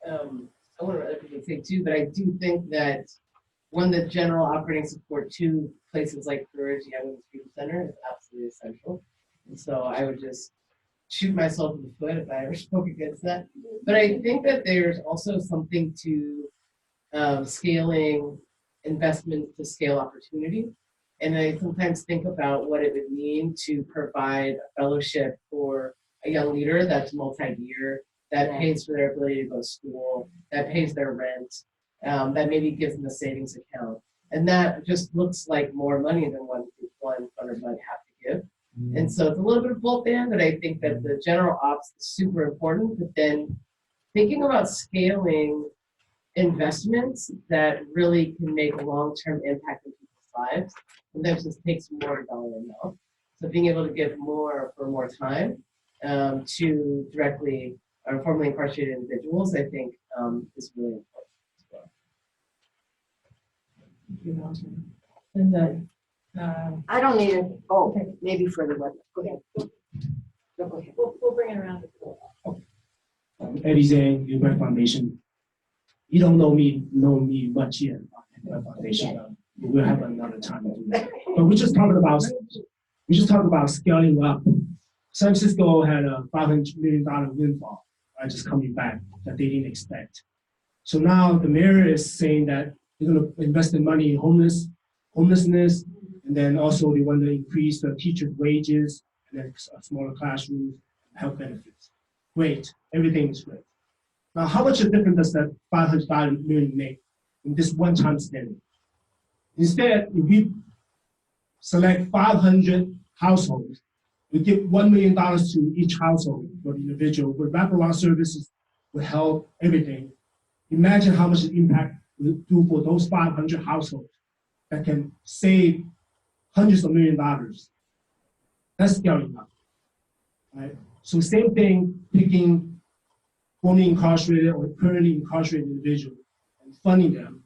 I want to other people to say too, but I do think that the general operating support to places like CURYJ, Young Women's Freedom Center is absolutely essential. And so I would just shoot myself in the foot if I ever spoke against that. But I think that there's also something to scaling investment to scale opportunity. And I sometimes think about what it would mean to provide a fellowship for a young leader that's multi-year, that pays for their ability to go to school, that pays their rent, that maybe gives them a savings account. And that just looks like more money than one funder might have to give. And so it's a little bit of both there, but I think that the general ops is super important, but then thinking about scaling investments that really can make a long-term impact in people's lives, and that just takes more dollar amount. So being able to give more for more time to directly or formerly incarcerated individuals, I think is really important as well. Thank you, Walter. Linda. I don't need it. Oh, okay. Maybe for the web. Go ahead. Go ahead. We'll bring it around. Eddie Zhang, Uber Foundation. You don't know me much yet. Uber Foundation. We'll have another time to do that. But we just talked about scaling up. San Francisco had a $500 million windfall, right, just coming back that they didn't expect. So now the mayor is saying that they're going to invest the money in homelessness, and then also they want to increase the teachers' wages, and then smaller classrooms, health benefits. Great, everything is great. Now, how much of a difference does that $500 million make in this one-time spending? Instead, if we select 500 households We give $1 million to each household for the individual with wraparound services, with health, everything. Imagine how much impact we do for those 500 households that can save hundreds of millions of dollars. That's scary enough, right? So same thing, picking formerly incarcerated or currently incarcerated individuals and funding them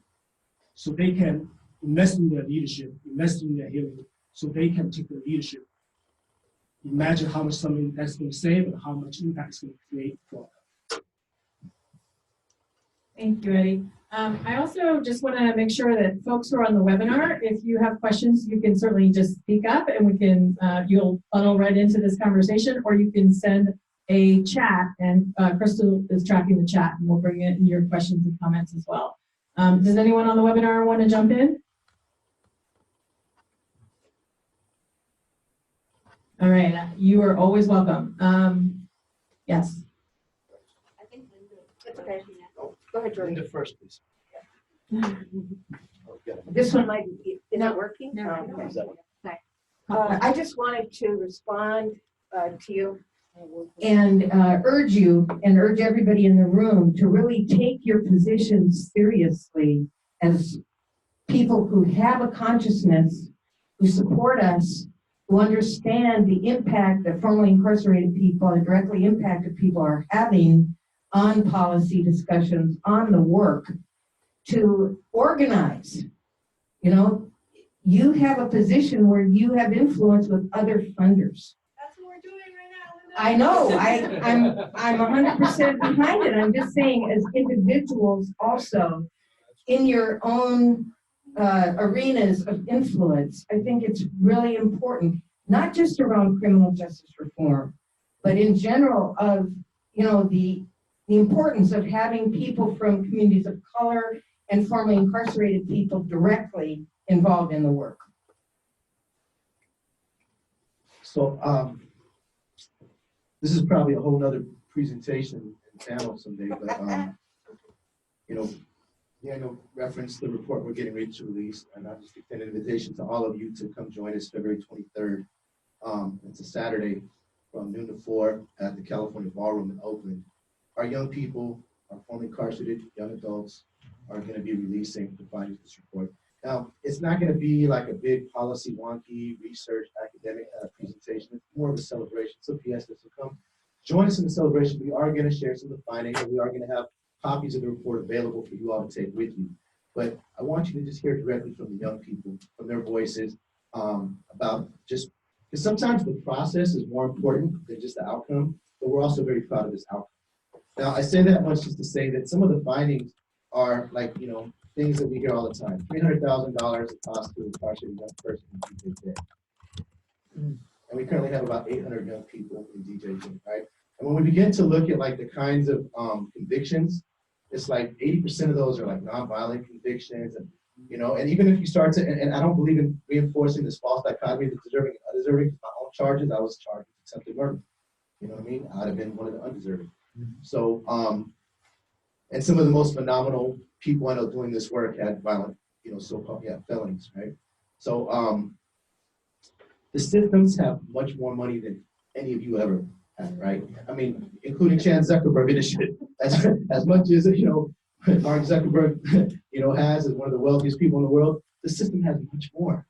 so they can invest in their leadership, invest in their healing, so they can take the leadership. Imagine how much something that's going to save and how much impact it's going to create for them. Thank you, Eddie. I also just want to make sure that folks who are on the webinar, if you have questions, you can certainly just speak up and we can, you'll funnel right into this conversation, or you can send a chat, and Crystal is tracking the chat and we'll bring in your questions and comments as well. Does anyone on the webinar want to jump in? All right, you are always welcome. Yes. It's okay. Go ahead, Jordan. Linda first, please. This one might be, is that working? No. Okay. I just wanted to respond to you. And urge you and urge everybody in the room to really take your position seriously as people who have a consciousness, who support us, who understand the impact that formerly incarcerated people and directly impacted people are having on policy discussions, on the work, to organize. You know, you have a position where you have influence with other funders. That's what we're doing right now. I know, I'm 100% behind it. I'm just saying, as individuals also, in your own arenas of influence, I think it's really important, not just around criminal justice reform, but in general of, you know, the importance of having people from communities of color and formerly incarcerated people directly involved in the work. So this is probably a whole nother presentation and panel someday, but you know, Daniel referenced the report we're getting ready to release, and I just extend an invitation to all of you to come join us February 23rd. It's a Saturday from noon to 4 at the California Ballroom in Oakland. Our young people, our formerly incarcerated young adults, are going to be releasing the findings of this report. Now, it's not going to be like a big policy wonky research academic presentation. It's more of a celebration. So PS, this will come. Join us in the celebration. We are going to share some of the findings, and we are going to have copies of the report available for you all to take with you. But I want you to just hear directly from the young people, from their voices, about just, because sometimes the process is more important than just the outcome, but we're also very proud of this outcome. Now, I say that much just to say that some of the findings are like, you know, things that we hear all the time. $300,000 it costs to incarcerate a young person in DJJ. And we currently have about 800 young people in DJJ, right? And when we begin to look at like the kinds of convictions, it's like 80% of those are like nonviolent convictions. And, you know, and even if you start to, and I don't believe in reinforcing this false dichotomy of deserving and undeserving. My own charges, I was charged with attempted murder. You know what I mean? I'd have been one of the undeserving. So, and some of the most phenomenal people I know doing this work had violent, you know, so-called, felonies, right? So, the systems have much more money than any of you ever had, right? I mean, including Chan Zuckerberg initiative. As much as, you know, Mark Zuckerberg, you know, has as one of the wealthiest people in the world, the system has much more.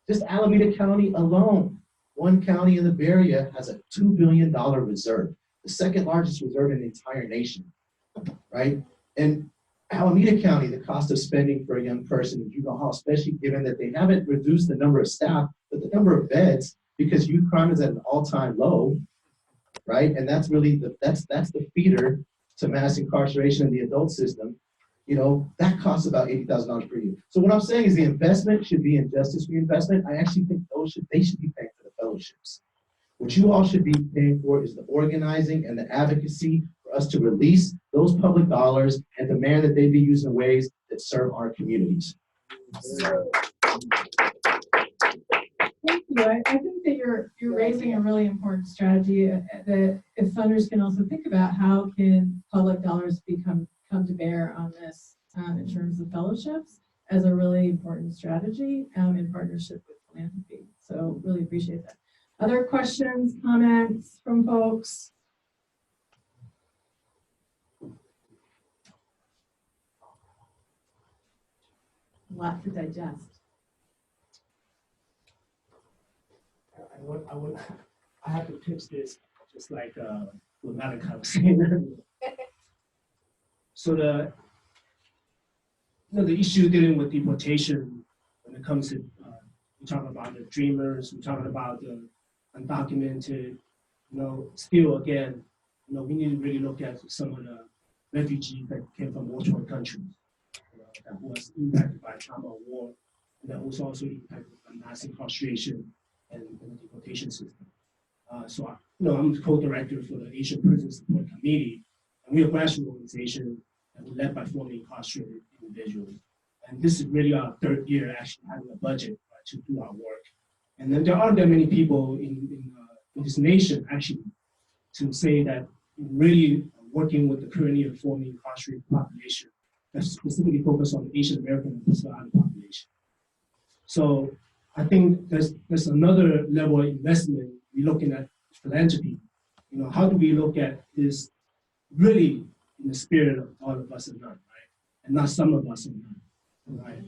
Just Alameda County alone, one county in the Bay Area has a $2 billion reserve, the second largest reserve in the entire nation, right? And Alameda County, the cost of spending for a young person in juvenile hall, especially given that they haven't reduced the number of staff, but the number of beds, because youth crime is at an all-time low, right? And that's really that's the feeder to mass incarceration in the adult system. You know, that costs about $80,000 per year. So what I'm saying is the investment should be in justice reinvestment. I actually think they should be paying for the fellowships. What you all should be paying for is the organizing and the advocacy for us to release those public dollars and demand that they be used in ways that serve our communities. Thank you. I think that you're raising a really important strategy that if funders can also think about how can public dollars come to bear on this in terms of fellowships as a really important strategy in partnership with philanthropy. So really appreciate that. Other questions, comments from folks? A lot to digest. I have to pitch this just like what Malachi was saying. So the issue dealing with deportation when it comes to we talk about the dreamers, we're talking about the undocumented, still again, we need to really look at some of the refugees that came from war-torn countries, that was impacted by trauma or war, and that was also impacted by mass incarceration and the deportation system. So I'm the co-director for the Asian Prison Support Committee, and we're a grassroots organization and we're led by formerly incarcerated individuals. And this is really our third year actually having a budget to do our work. And then there aren't that many people in this nation actually to say that really working with the currently and formerly incarcerated population that's specifically focused on the Asian American and Pacific Island population. So I think there's another level of investment. We're looking at philanthropy. How do we look at this really in the spirit of all of us are none, right? And not some of us are none, right?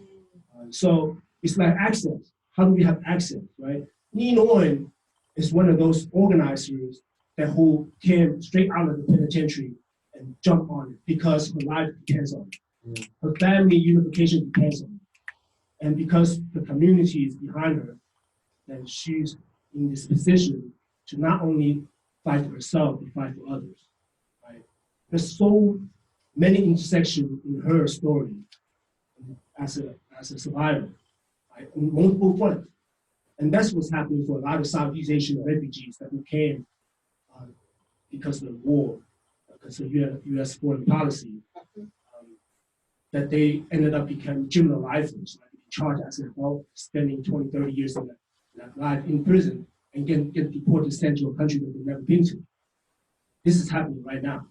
So it's like access. How do we have access, right? Noum is one of those organizers who came straight out of the penitentiary and jumped on it because her life depends on it. Her family unification depends on it. And because the community is behind her, then she's in this position to not only fight for herself, but fight for others, right? There's so many intersections in her story as a survivor, right? On multiple fronts. And that's what's happening for a lot of Southeast Asian refugees that who came because of the war, because of U.S. foreign policy, that they ended up becoming juvenile lifers, like charged as an adult, spending 20, 30 years of their life in prison and get deported sent to a country that they've never been to. This is happening right now.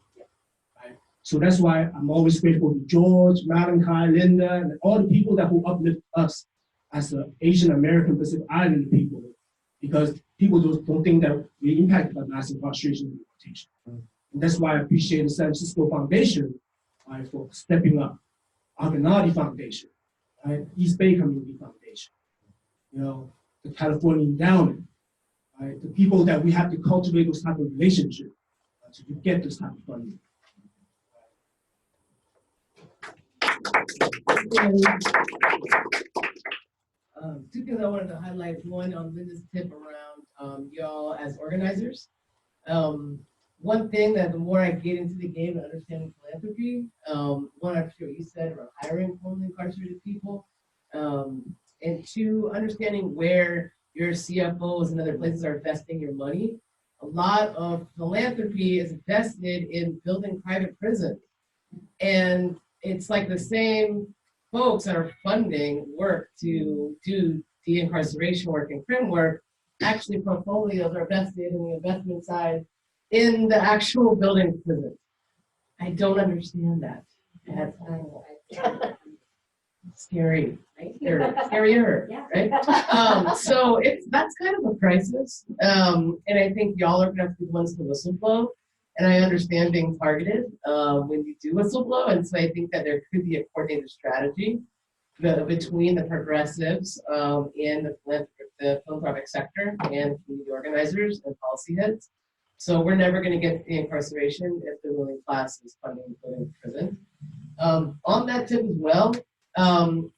Right? So that's why I'm always grateful to George, Malachi, Linda, and all the people who uplift us as the Asian American Pacific Islander people, because people don't think that we're impacted by mass incarceration and deportation. And that's why I appreciate the San Francisco Foundation for stepping up. Argonauty Foundation, right? East Bay Community Foundation, the California Endowment, right? The people that we have to cultivate those type of relationships to get this type of funding. Two things I wanted to highlight. One on Linda's tip around y'all as organizers. One thing that the more I get into the game and understanding philanthropy, one, I appreciate what you said about hiring formerly incarcerated people, and two, understanding where your CFOs and other places are investing your money. A lot of philanthropy is invested in building private prisons. And it's like the same folks that are funding work to do de-incarceration work and crim work, actually portfolios are invested in the investment side in the actual building prison. I don't understand that. That's scary. Scarier, right? So that's kind of a crisis. And I think y'all are gonna have to be the ones to whistleblow. And I understand being targeted when you do whistleblow. And so I think that there could be a coordinated strategy between the progressives and the philanthropic sector and community organizers and policy heads. So we're never going to get the incarceration if the ruling class is funding building prison. On that tip as well, I'm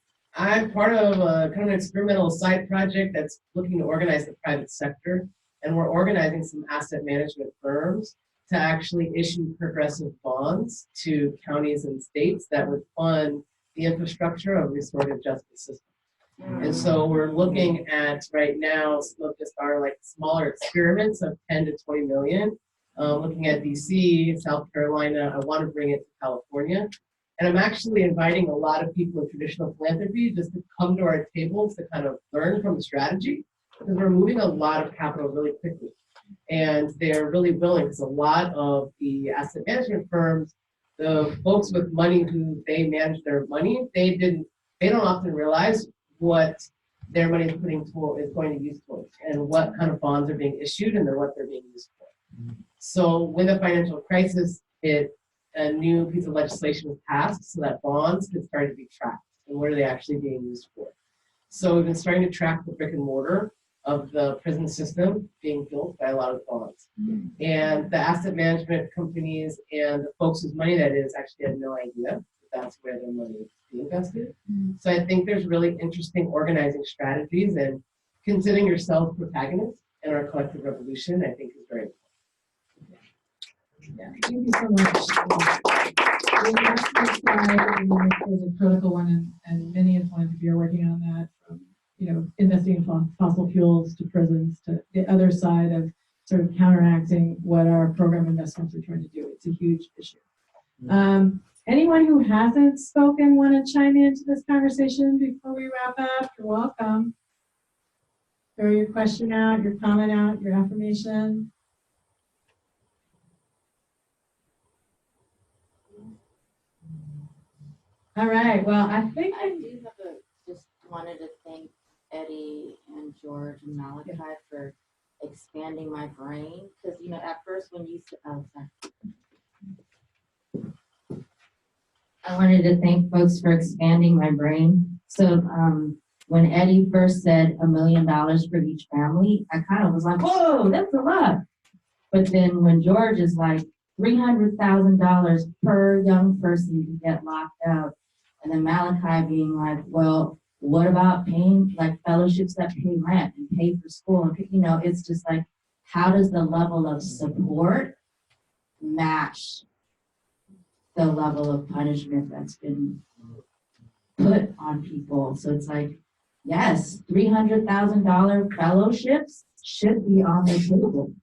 part of a kind of an experimental side project that's looking to organize the private sector, and we're organizing some asset management firms to actually issue progressive bonds to counties and states that would fund the infrastructure of restorative justice system. And so we're looking at right now, some of just our smaller experiments of 10 to 20 million, looking at DC, South Carolina. I want to bring it to California. And I'm actually inviting a lot of people in traditional philanthropy just to come to our tables to kind of learn from the strategy, because we're moving a lot of capital really quickly. And they're really willing, because a lot of the asset management firms, the folks with money who they manage their money, they don't often realize what their money is is going to use towards, and what kind of bonds are being issued and then what they're being used for. So with a financial crisis, a new piece of legislation was passed so that bonds could start to be tracked and what are they actually being used for. So we've been starting to track the brick and mortar of the prison system being built by a lot of bonds. And the asset management companies and the folks whose money that is actually had no idea that that's where their money is being invested. So I think there's really interesting organizing strategies, and considering yourself protagonists in our collective revolution, I think is very important. Yeah, thank you so much. The investment side is a critical one, and many of philanthropy are working on that, from investing in fossil fuels to prisons to the other side of sort of counteracting what our program investments are trying to do. It's a huge issue. Anyone who hasn't spoken want to chime into this conversation before we wrap up? You're welcome. Throw your question out, your comment out, your affirmation. All right, well, I think I do have just wanted to thank Eddie and George and Malachi for expanding my brain. Because, at first when you said, oh, sorry. I wanted to thank folks for expanding my brain. So when Eddie first said $1 million for each family, I kind of was like, whoa, that's a lot. But then when George is like $300,000 per young person to get locked out, and then Malachi being like, well, what about paying like fellowships that pay rent and pay for school? And it's just like, how does the level of support match the level of punishment that's been put on people? So it's like, yes, $300,000 fellowships should be on the table.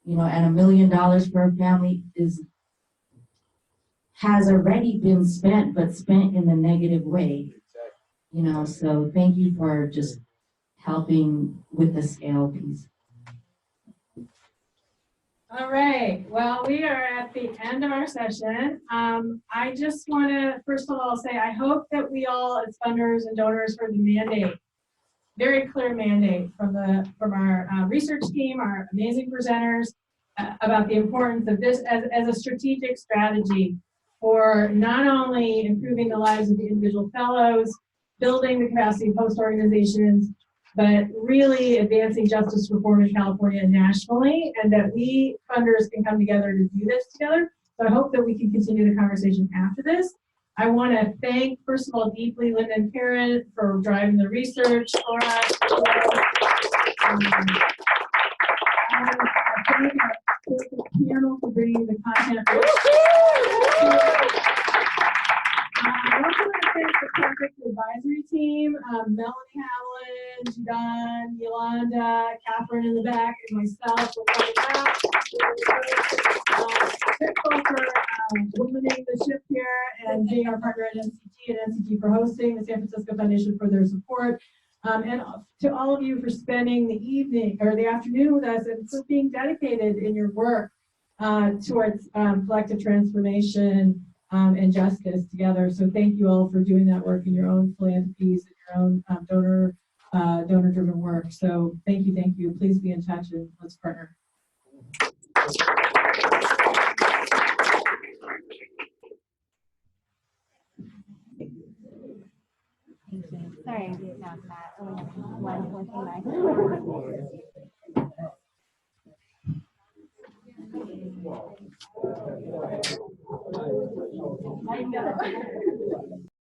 And $1 million for a family has already been spent, but spent in a negative way. So thank you for just helping with the scale piece. All right, well, we are at the end of our session. I just want to, first of all, say I hope that we all, as funders and donors, heard the mandate, very clear mandate from our research team, our amazing presenters, about the importance of this as a strategic strategy for not only improving the lives of the individual fellows, building the capacity of host organizations, but really advancing justice reform in California and nationally, and that we funders can come together to do this together. So I hope that we can continue the conversation after this. I want to thank, first of all, deeply Linda and Karen for driving the research for us. I thank our panel for bringing the content. I also want to thank the project advisory team, Melanie Haviland, Don, Yolanda, Catherine in the back, and myself. For limiting the ship here and being our partner at NCG and NCG for hosting, the San Francisco Foundation for their support, and to all of you for spending the evening or the afternoon with us and for being dedicated in your work towards collective transformation and justice together. So thank you all for doing that work in your own philanthropies and your own donor-driven work. So thank you. Please be in touch and let's partner. Sorry, not that. Only one thing.